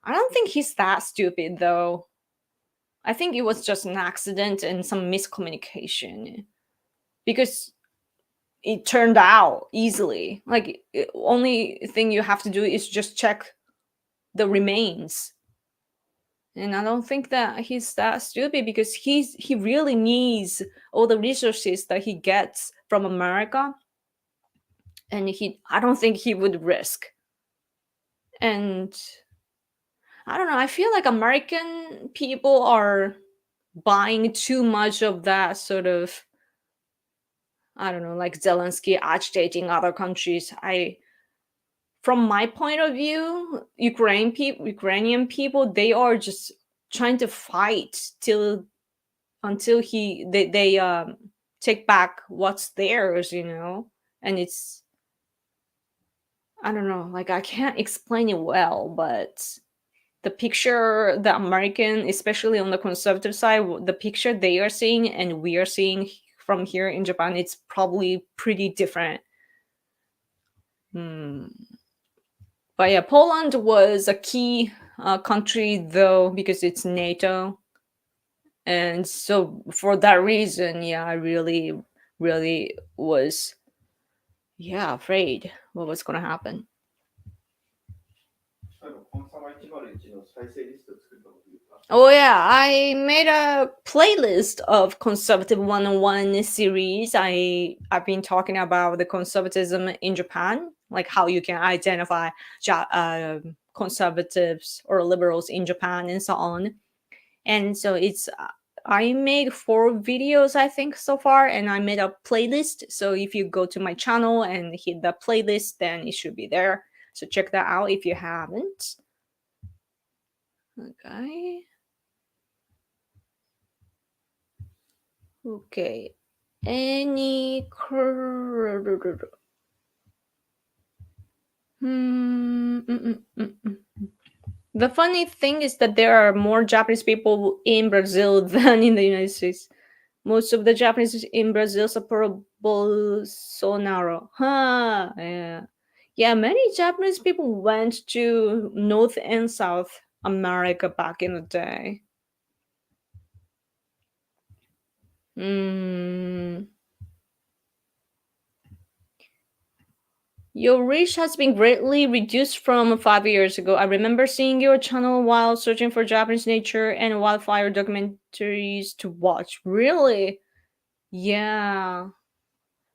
I don't think he's that stupid, though. I think it was just an accident and some miscommunication. Because it turned out easily. Like, only thing you have to do is just check the remains. And I don't think that he's that stupid because he really needs all the resources that he gets from America, and I don't think he would risk. And I don't know, I feel like American people are buying too much of that sort of, I don't know, like Zelensky agitating other countries. I From my point of view, Ukrainian people, they are just trying to fight till until they take back what's theirs, you know. And it's, I don't know, like, I can't explain it well, but the picture the American, especially on the conservative side, the picture they are seeing and we are seeing from here in Japan, it's probably pretty different. Hmm. But yeah, Poland was a key country though, because it's NATO, and so for that reason, yeah, I really was, yeah, afraid what was gonna happen. 最後、コンサバ101の再生リスト作ったこと言った。Oh yeah, I made a playlist of Conservative 101 series. I've been talking about the conservatism in Japan, like how you can identify conservatives or liberals in Japan and so on. And so it's I made 4 videos, I think, so far, and I made a playlist. So if you go to my channel and hit the playlist, then it should be there. So check that out if you haven't. Okay. Okay. Any The funny thing is that there are more Japanese people in Brazil than in the United States. Most of the Japanese in Brazil support Bolsonaro. Huh. Yeah. Yeah, many Japanese people went to North and South America back in the day. Hmm. Your reach has been greatly reduced from 5 years ago. I remember seeing your channel while searching for Japanese nature and wildfire documentaries to watch. Really? Yeah.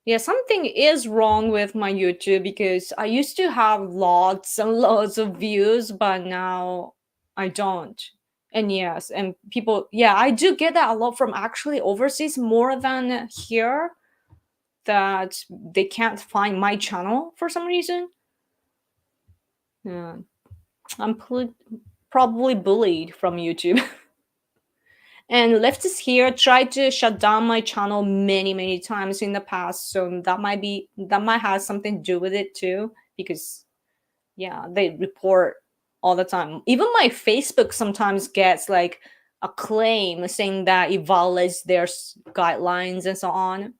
Yeah, something is wrong with my YouTube because I used to have lots and lots of views, but now I don't. And yes, and people, yeah, I do get that a lot from actually overseas more than here, that they can't find my channel for some reason. Yeah, I'm probably bullied from YouTube. And leftists here tried to shut down my channel many times in the past, so that might have something to do with it too, because yeah, they report all the time. Even my Facebook sometimes gets like a claim saying that it violates their guidelines and so on.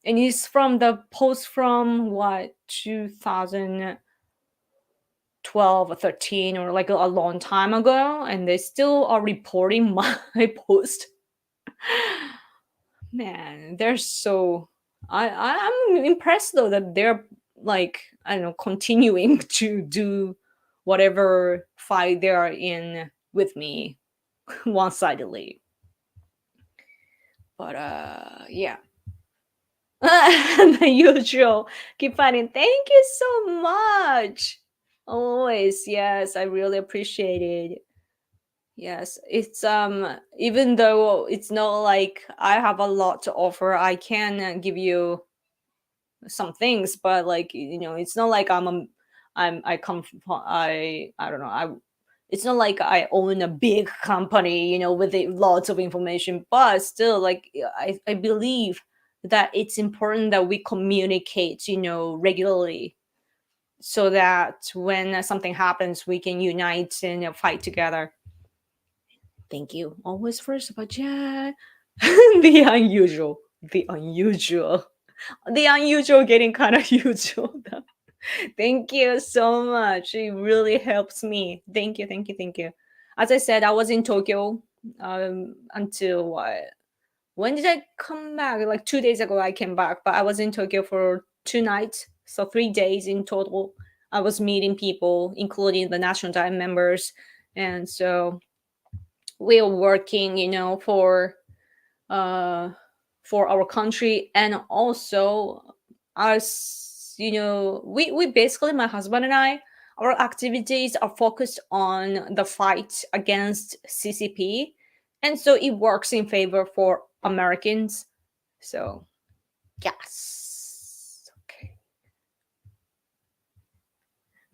And it's from the post from what, 2012 or 13, or like a long time ago, and they still are reporting my post. Man, they're so, I'm impressed though that they're, like, I don't know, continuing to do whatever fight they are in with me one-sidedly. But yeah. The usual, keep fighting. Thank you so much. Always, yes, I really appreciate it. Yes, it's even though it's not like I have a lot to offer, I can give you some things, but, like, it's not like I'm I come from, I don't know, it's not like I own a big company, with lots of information, but still, like, I believe that it's important that we communicate, regularly, so that when something happens, we can unite and fight together. Thank you always for super chat. the unusual, the unusual, the unusual getting kind of usual. Thank you so much. It really helps me. Thank you, thank you, thank you. As I said, I was in Tokyo until what? When did I come back? Like 2 days ago, I came back, but I was in Tokyo for 2 nights, so 3 days in total. I was meeting people, including the National Diet members, and so we are working, uh, for our country, and also us, we basically, my husband and I, our activities are focused on the fight against CCP, and so it works in favor for Americans. So yes, okay.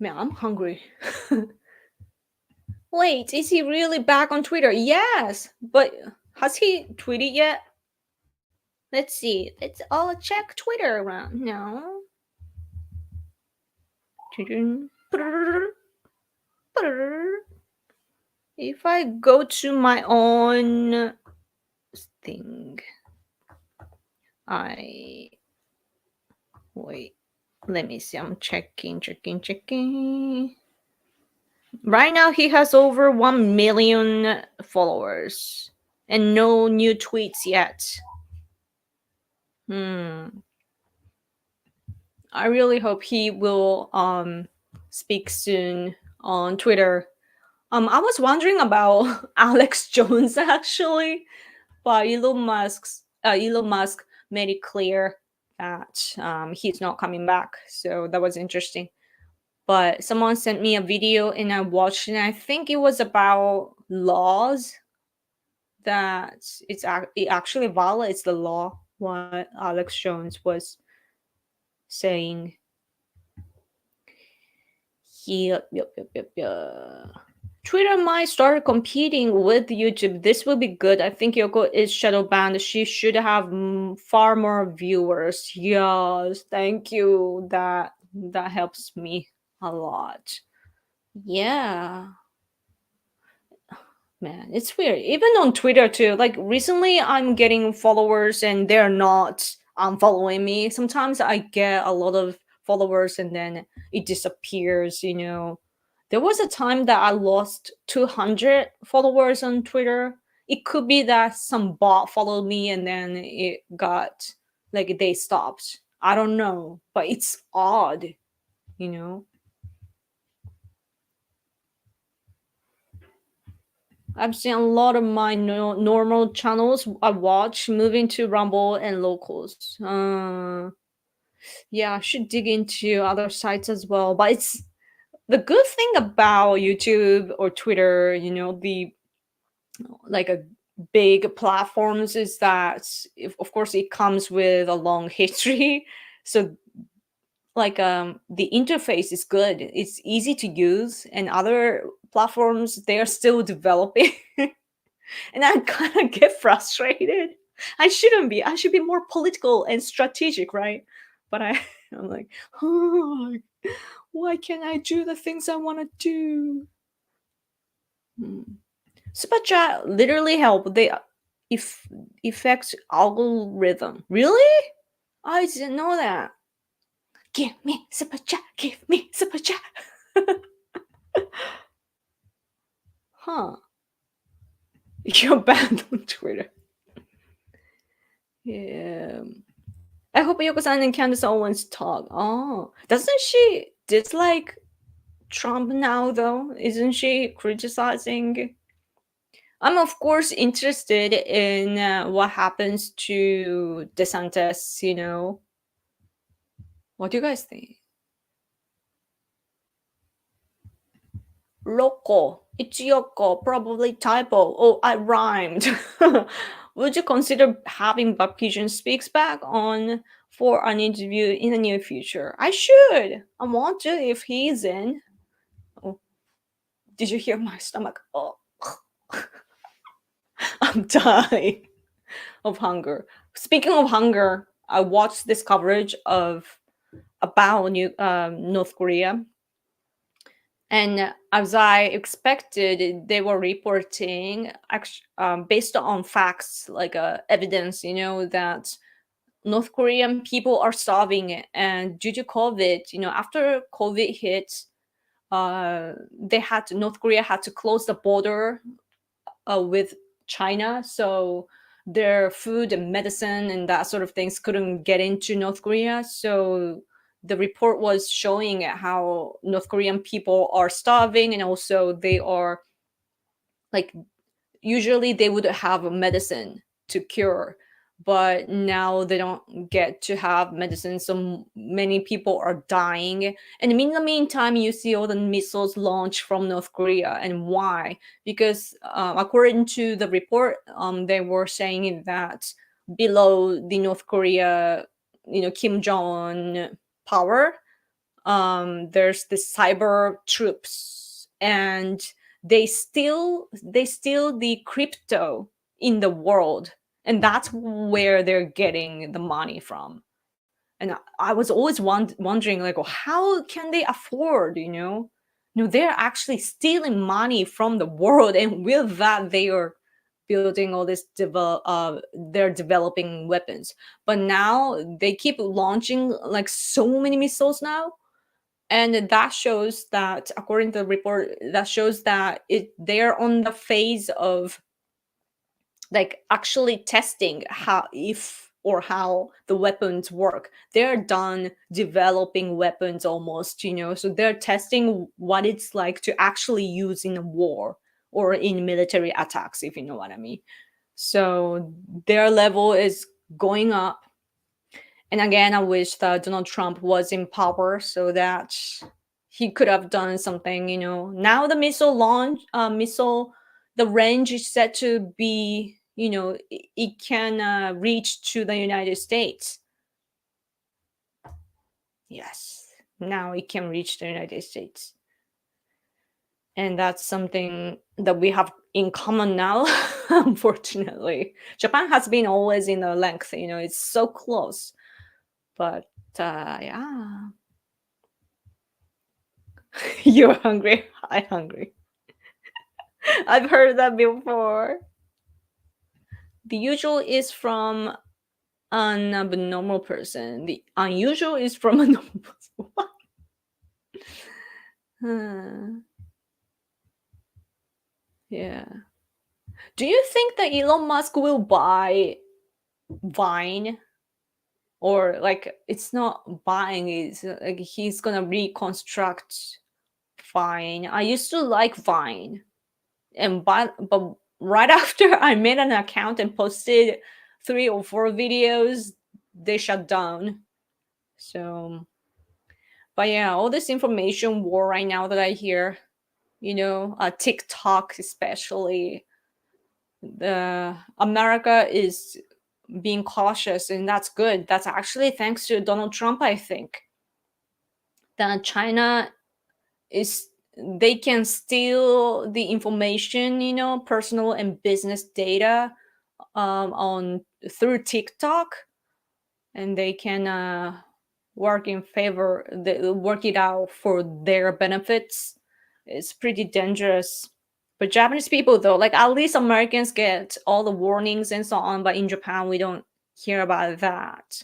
Man, I'm hungry. Wait, is he really back on Twitter? Yes, but has he tweeted yet? Let's see. Let's all check Twitter around now. If I go to my own thing, wait. Let me see. I'm checking. Right now, he has over 1 million followers and no new tweets yet. I really hope he will speak soon on Twitter. I was wondering about Alex Jones actually, but Elon Musk made it clear that he's not coming back. So that was interesting. But someone sent me a video and I watched, and I think it was about laws that it actually violates the law. What Alex Jones was saying. Yeah. Twitter might start competing with YouTube. This will be good. I think Yoko is shadow banned. She should have far more viewers. Yes, thank you. That helps me a lot. Yeah. Man, it's weird. Even on Twitter too. Like recently I'm getting followers and they're not unfollowing me. Sometimes I get a lot of followers and then it disappears, There was a time that I lost 200 followers on Twitter. It could be that some bot followed me and then it got like they stopped. I don't know, but it's odd, you know. I've seen a lot of my normal channels I watch moving to Rumble and locals. Yeah, I should dig into other sites as well. But it's the good thing about YouTube or Twitter, the like a big platforms is that of course it comes with a long history. So like the interface is good. It's easy to use, and other platforms they are still developing. And I kind of get frustrated. I shouldn't be. I should be more political and strategic, right? But I'm like, oh, why can't I do the things I want to do? Super chat literally help. They if affect algorithm. Really? I didn't know that. Give me super chat. Give me super chat. Huh. You're banned on Twitter. Yeah. I hope Yoko-san and Candace Owens talk. Oh, doesn't she dislike Trump now, though? Isn't she criticizing? I'm, of course, interested in what happens to DeSantis, What do you guys think? Loco. It's Yoko. Probably typo. Oh, I rhymed. Would you consider having Baptisian Speaks back on for an interview in the near future. I should. I want to if he's in. Oh, did you hear my stomach? Oh, I'm dying of hunger. Speaking of hunger, I watched this coverage of about North Korea, and as I expected, they were reporting based on facts, like evidence, that North Korean people are starving, and due to COVID, after COVID hit, North Korea had to close the border with China, so their food and medicine and that sort of things couldn't get into North Korea. So the report was showing how North Korean people are starving, and also they are like usually they would have a medicine to cure, but now they don't get to have medicine, so many people are dying. And in the meantime, you see all the missiles launched from North Korea. And why? Because according to the report, they were saying that below the North Korea, Kim Jong-un power, there's the cyber troops, and they steal the crypto in the world, and that's where they're getting the money from. And I was always wondering, like, well, how can they afford, no, they're actually stealing money from the world, and with that they are building all this they're developing weapons. But now they keep launching like so many missiles now, and that shows that, according to the report, that shows that they're on the phase of like actually testing how the weapons work. They're done developing weapons almost, so they're testing what it's like to actually use in a war or in military attacks, if you know what I mean. So their level is going up. And again, I wish that Donald Trump was in power so that he could have done something. Now the the range is set to be, it can reach to the United States. Yes, now it can reach the United States. And that's something that we have in common now, unfortunately. Japan has been always in the length, it's so close. But yeah. You're hungry. I'm hungry. I've heard that before. The usual is from an abnormal person. The unusual is from a normal person. What? Yeah. Do you think that Elon Musk will buy Vine? Or like it's not buying, it's like he's gonna reconstruct Vine. I used to like Vine. But right after I made an account and posted 3 or 4 videos, they shut down. So, but yeah, all this information war right now that I hear, TikTok especially, the America is being cautious, and that's good. That's actually thanks to Donald Trump, I think. That China is they can steal the information, personal and business data on through TikTok, and they can work work it out for their benefits. It's pretty dangerous. But Japanese people, though, like at least Americans get all the warnings and so on, but in Japan we don't hear about that.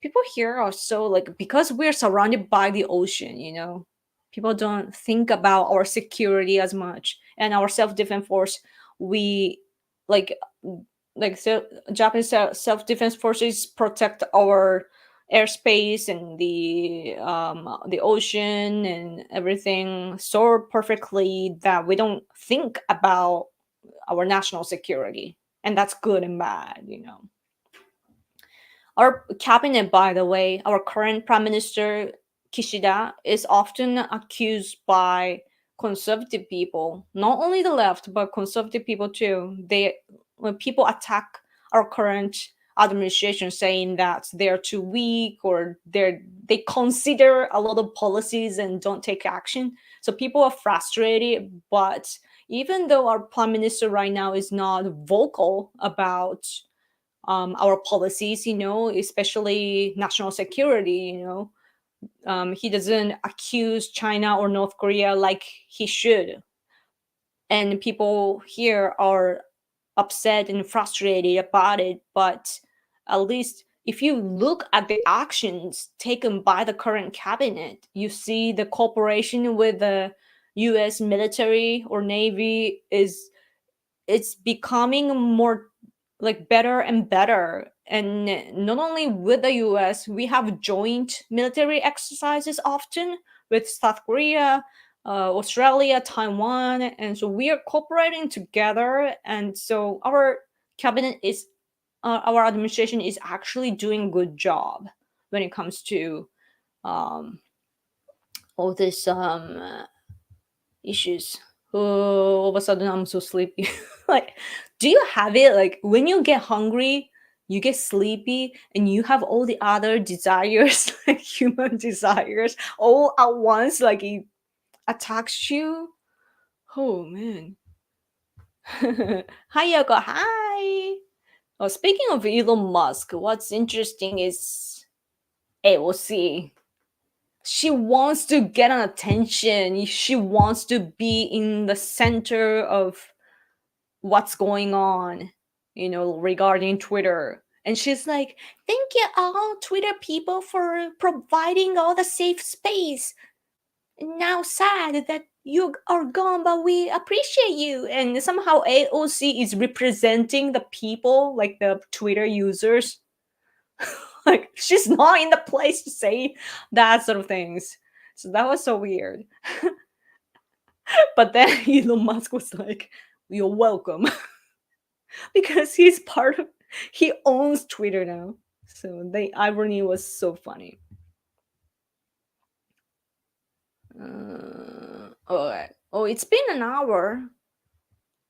People here are so like, because we're surrounded by the ocean, people don't think about our security as much, and our self-defense force, we like so Japanese self-defense forces protect our airspace and the ocean and everything so perfectly that we don't think about our national security, and that's good and bad. Our cabinet, by the way, our current Prime Minister Kishida is often accused by conservative people, not only the left, but conservative people too. When people attack our current administration saying that they're too weak or they consider a lot of policies and don't take action. So people are frustrated. But even though our prime minister right now is not vocal about our policies, especially national security, he doesn't accuse China or North Korea like he should. And people here are upset and frustrated about it. But at least if you look at the actions taken by the current cabinet, you see the cooperation with the US military or navy is it's becoming more like better and better. And not only with the US, we have joint military exercises often with South Korea, Australia, Taiwan, and so we are cooperating together. And so our administration is actually doing a good job when it comes to um, all these issues. Oh, all of a sudden I'm so sleepy. Like, do you have it like when you get hungry, you get sleepy, and you have all the other desires, like human desires, all at once, like it attacks you? Oh man. Hi Yoko, hi. Oh, speaking of Elon Musk, what's interesting is AOC. She wants to get an attention. She wants to be in the center of what's going on, regarding Twitter. And she's like, thank you all Twitter people for providing all the safe space. Now sad that you are gone, but we appreciate you. And somehow AOC is representing the people, like the Twitter users. Like she's not in the place to say that sort of things. So that was so weird. But then Elon Musk was like, you're welcome. Because he owns Twitter now. So the irony was so funny. Alright. Oh, it's been an hour.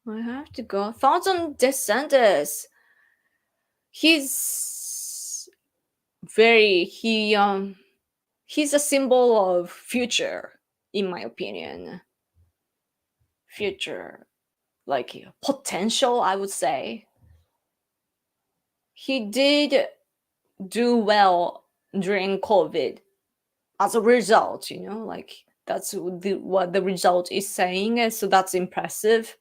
I have to go. Thoughts on DeSantis? He's very he's a symbol of future, in my opinion. Future, like potential, I would say. He did do well during COVID as a result, like that's what the result is saying. And so that's impressive.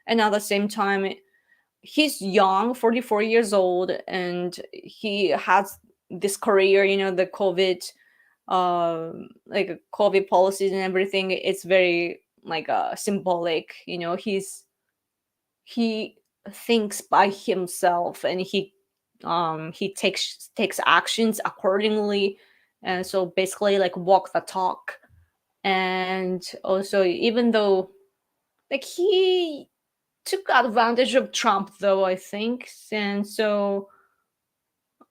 And at the same time, he's young, 44 years old, and he has this career, the COVID, like COVID policies and everything. It's very like symbolic, he thinks by himself, and he takes actions accordingly. And so basically like walk the talk. And also, even though like he took advantage of Trump, though, I think. And so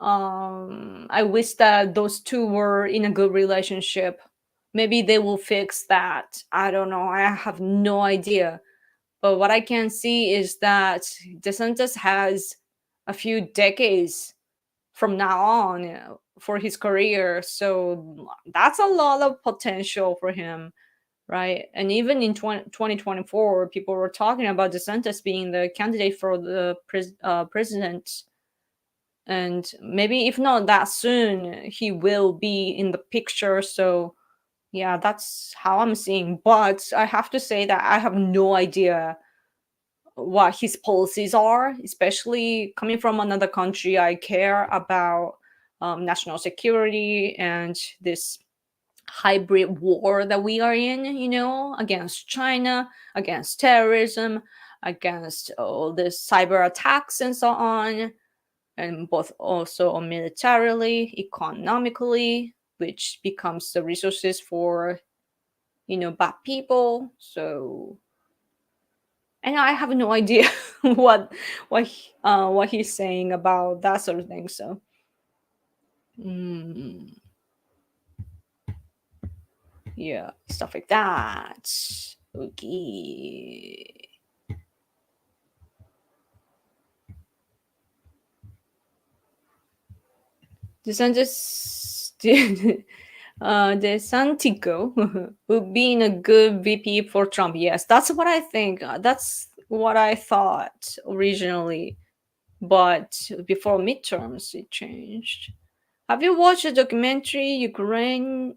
I wish that those two were in a good relationship. Maybe they will fix that. I don't know, I have no idea. But what I can see is that DeSantis has a few decades from now on, for his career. So that's a lot of potential for him, right? And even in 2024, people were talking about DeSantis being the candidate for the president. And maybe if not that soon, he will be in the picture. So yeah, that's how I'm seeing. But I have to say that I have no idea what his policies are, especially coming from another country. I care about national security and this hybrid war that we are in, against China, against terrorism, against all the cyber attacks and so on, and both also militarily, economically, which becomes the resources for, bad people. So and I have no idea what he's saying about that sort of thing. So, mm, yeah, stuff like that. Okay. DeSantis, DeSantico would be in a good VP for Trump. Yes, that's what I think. That's what I thought originally. But before midterms, it changed. Have you watched the documentary Ukraine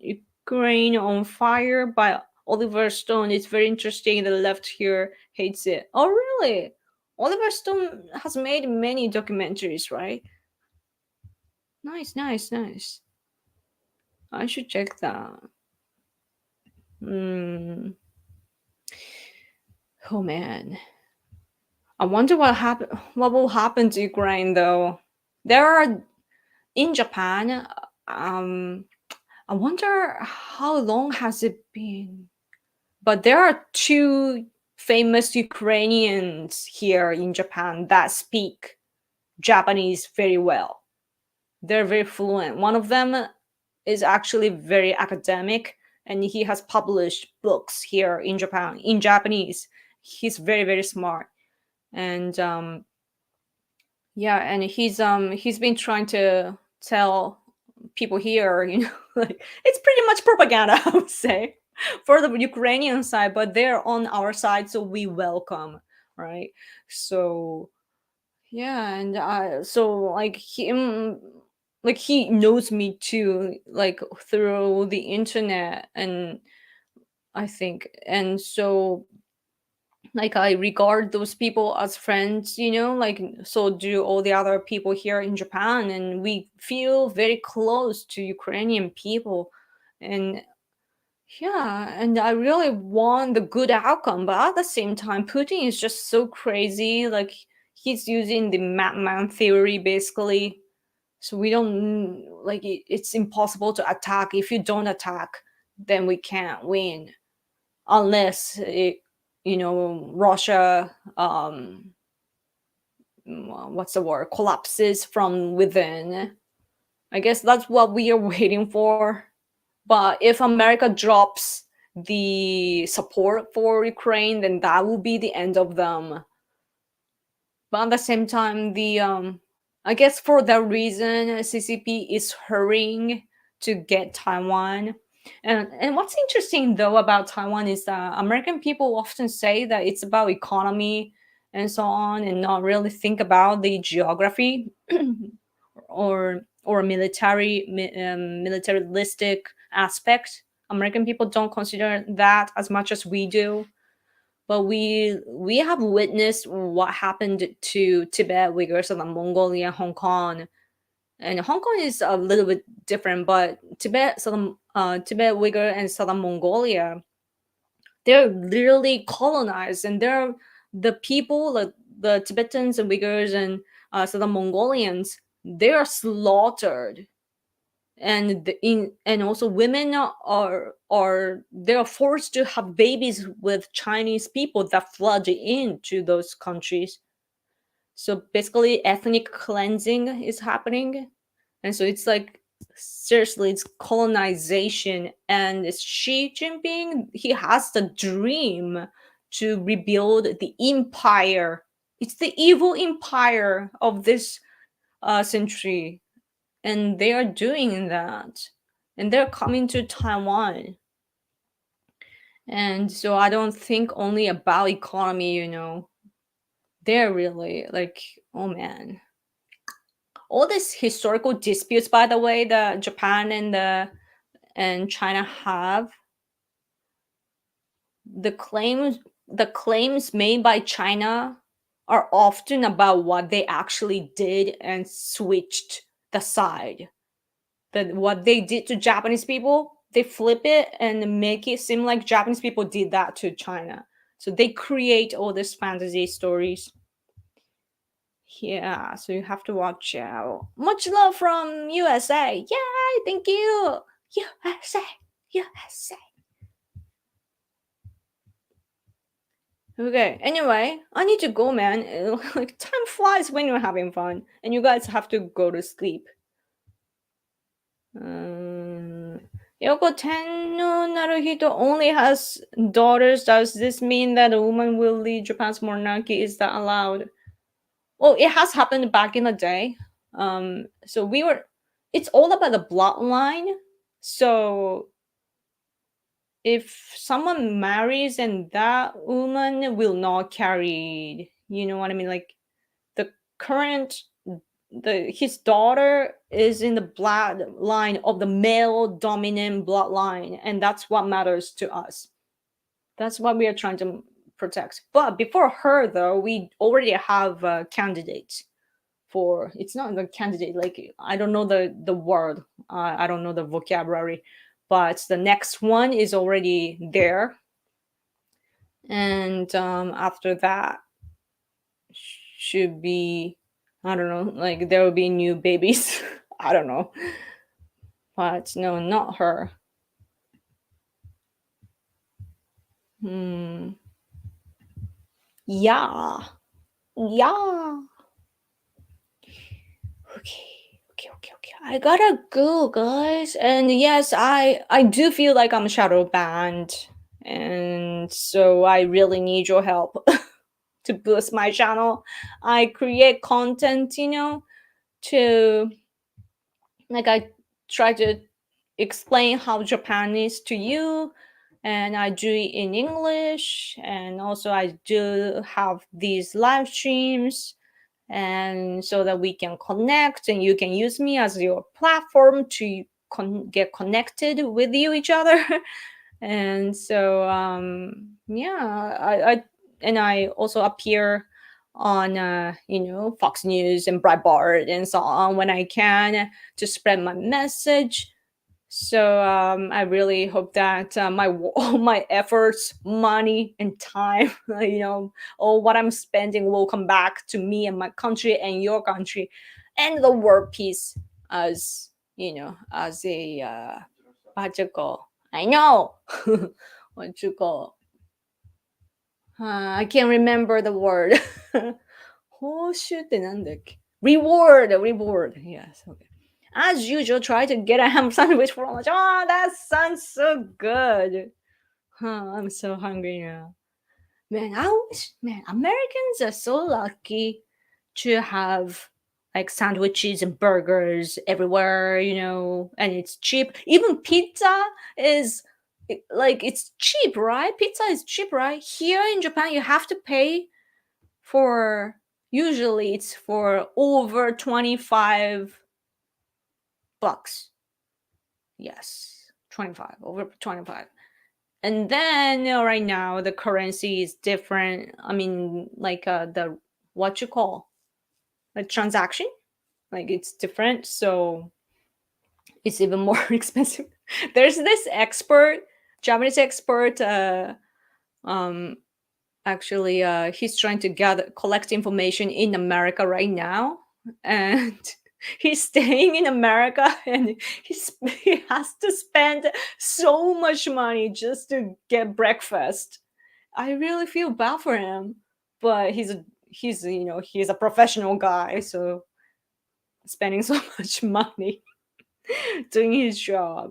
on Fire by Oliver Stone? It's very interesting. The left here hates it. Oh, really? Oliver Stone has made many documentaries, right? Nice, nice, nice. I should check that. Hmm. Oh man, I wonder what happen. What will happen to Ukraine though? There are in Japan. Um, I wonder how long has it been? But there are two famous Ukrainians here in Japan that speak Japanese very well. They're very fluent. One of them is actually very academic and he has published books here in Japan in Japanese. He's very, very smart. And yeah, and he's been trying to tell people here, like it's pretty much propaganda, I would say, for the Ukrainian side, but they're on our side, so we welcome, right? So yeah, and so like him, like he knows me too, like through the internet, and I think, and so like I regard those people as friends, like so do all the other people here in Japan, and we feel very close to Ukrainian people. And yeah, and I really want the good outcome, but at the same time Putin is just so crazy, like he's using the madman theory basically. So we don't like it's impossible to attack. If you don't attack, then we can't win unless Russia what's the word, collapses from within. I guess that's what we are waiting for. But if America drops the support for Ukraine, then that will be the end of them. But at the same time, the I guess for that reason, CCP is hurrying to get Taiwan. And what's interesting though about Taiwan is that American people often say that it's about economy and so on, and not really think about the geography or militaristic aspect. American people don't consider that as much as we do, but we have witnessed what happened to Tibet, Uyghurs, and Mongolia, Hong Kong. And Hong Kong is a little bit different, but Tibet, Uyghur, and Southern Mongolia, they're literally colonized, and they're the people, like the Tibetans and Uyghurs and Southern Mongolians, they are slaughtered, and also women are they're forced to have babies with Chinese people that flood into those countries. So basically ethnic cleansing is happening, and so it's like seriously it's colonization. And it's Xi Jinping, he has the dream to rebuild the empire. It's the evil empire of this century, and they are doing that, and they're coming to Taiwan. And so I don't think only about economy, they're really like, oh man, all these historical disputes, by the way, that Japan and China have, the claims made by China are often about what they actually did and switched the side. That what they did to Japanese people, they flip it and make it seem like Japanese people did that to China. So they create all these fantasy stories. Yeah, so you have to watch out. Much love from USA. Yay, thank you. USA, USA. Okay, anyway, I need to go, man. Like, time flies when you're having fun, and you guys have to go to sleep. Yoko Tenno Naruhito only has daughters. Does this mean that a woman will lead Japan's monarchy? Is that allowed? Well, it has happened back in the day. So we were, it's all about the bloodline. So if someone marries and that woman will not carry, you know what I mean? Like the current the his daughter is in the bloodline of the male dominant bloodline, and that's what matters to us. That's what we are trying to protect. But before her, though, we already have a candidate for. It's not the candidate. Like I don't know the word. I don't know the vocabulary, but the next one is already there. And after that, should be, I don't know. Like there will be new babies. I don't know, but no, not her. Hmm. Yeah. Yeah. Okay. I gotta go, guys. And yes, I do feel like I'm shadow banned, and so I really need your help to boost my channel. I create content, to like I try to explain how Japan is to you, and I do it in English, and also I do have these live streams, and so that we can connect and you can use me as your platform to get connected with you each other. And so yeah, I also appear on Fox News and Breitbart and so on when I can to spread my message. So I really hope that all my efforts, money, and time, all what I'm spending will come back to me and my country and your country, and the world peace as as a what you call. I know what you call. I can't remember the word. 報酬ってなんだっけ? Reward. Yes. Okay. As usual, try to get a ham sandwich for lunch. Oh, that sounds so good. I'm so hungry now. Man, Americans are so lucky to have like sandwiches and burgers everywhere, and it's cheap. Even pizza is like it's cheap, right? Pizza is cheap, right? Here in Japan, you have to pay for, usually it's for over 25 bucks. Yes, 25, over 25. And then right now the currency is different. I mean, like the what you call a transaction, like it's different, so it's even more expensive. There's this expert, Japanese expert, um actually he's trying to collect information in America right now, and he's staying in America, and he has to spend so much money just to get breakfast. I really feel bad for him, but he's a professional guy, so spending so much money doing his job.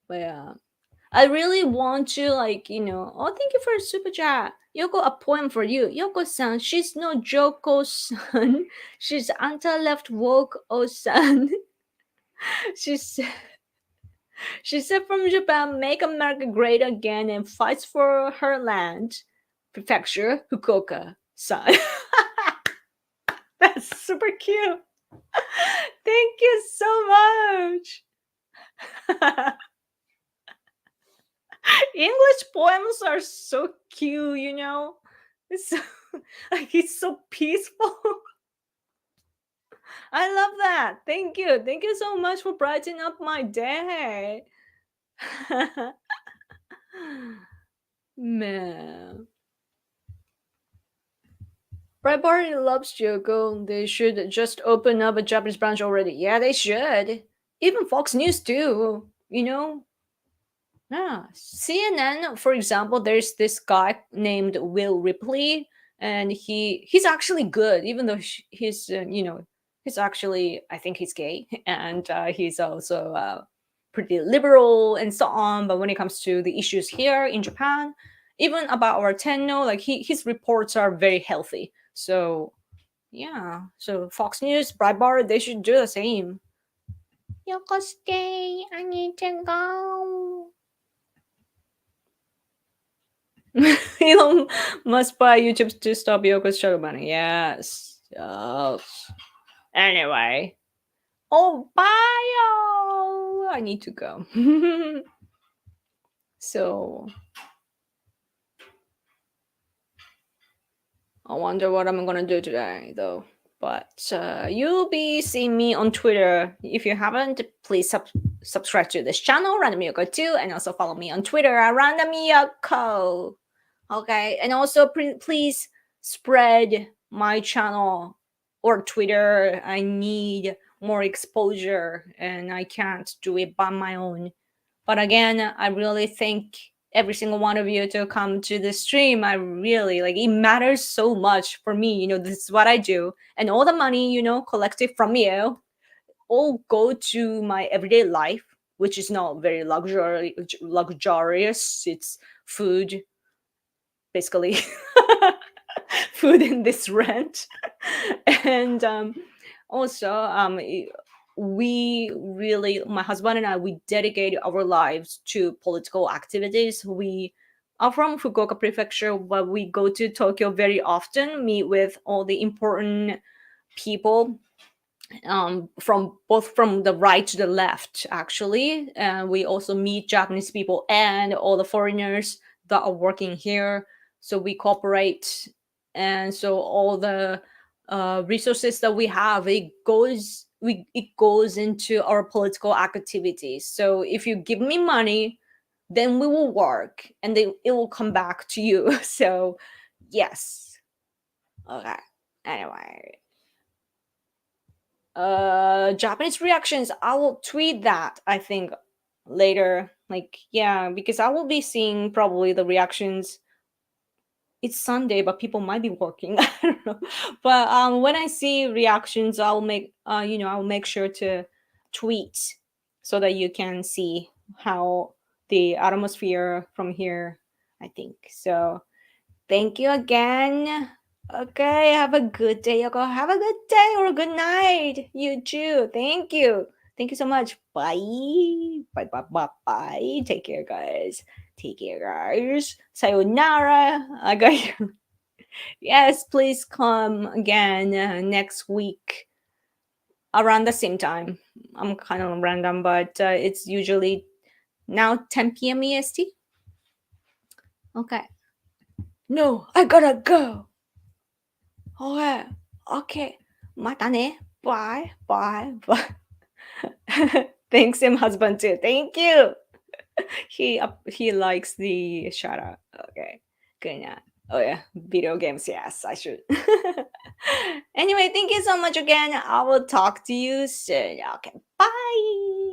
But yeah, I really want to, like, oh, thank you for a super chat. Yoko, a poem for you. Yoko-san, she's no Joko-san. She's anti-left woke O-san. she said, she said from Japan, make America great again and fights for her land. Prefecture, Fukuoka-san. That's super cute. Thank you so much. English poems are so cute, It's so, like it's so peaceful. I love that. Thank you. Thank you so much for brightening up my day. Man. Breitbart loves Joko. They should just open up a Japanese branch already. Yeah, they should. Even Fox News too, Yeah, CNN, for example, there's this guy named Will Ripley, and he's actually good, even though he's he's actually, I think he's gay, and he's also pretty liberal and so on. But when it comes to the issues here in Japan, even about our tenno, like his reports are very healthy. So yeah, so Fox News, Breitbart, they should do the same. Yoko stay. I need to go. Elon must buy YouTube to stop Yoko's sugar money. Yes. Yes. Anyway. Oh, bye. I need to go. So I wonder what I'm gonna do today, though. But you'll be seeing me on Twitter. If you haven't, please subscribe to this channel, Random Yoko 2, and also follow me on Twitter at Random Yoko. Okay, and also please spread my channel or Twitter. I need more exposure, and I can't do it by my own. But again, I really thank every single one of you to come to the stream. I really like it matters so much for me. This is what I do. And all the money, collected from you all go to my everyday life, which is not very luxurious. It's food, basically. Food in this rent. And also we really, my husband and I, we dedicate our lives to political activities. We are from Fukuoka prefecture, but we go to Tokyo very often, meet with all the important people, from the right to the left, actually. We also meet Japanese people and all the foreigners that are working here, so we cooperate. And so all the resources that we have, it goes into our political activities. So if you give me money, then we will work, and then it will come back to you. So yes. Okay. Anyway, Japanese reactions, I will tweet that, I think, later. Like, yeah, because I will be seeing probably the reactions. It's Sunday, but people might be working. I don't know. But when I see reactions, I'll make sure to tweet so that you can see how the atmosphere from here, I think. So thank you again. Okay, have a good day, Yoko. Have a good day or a good night. You too. Thank you. Thank you so much. Bye. Bye, bye, bye, bye. Take care, guys. Take care, guys. Sayonara. I got you. Yes, please come again next week around the same time. I'm kind of random, but it's usually now 10 p.m. EST. Okay. No, I gotta go. Okay. Okay. またね. Bye. Bye. Bye. Thanks, him husband too. Thank you. He likes the shout out. Okay. Good night. Oh yeah, video games. Yes, I should. Anyway, thank you so much again. I will talk to you soon. Okay. Bye.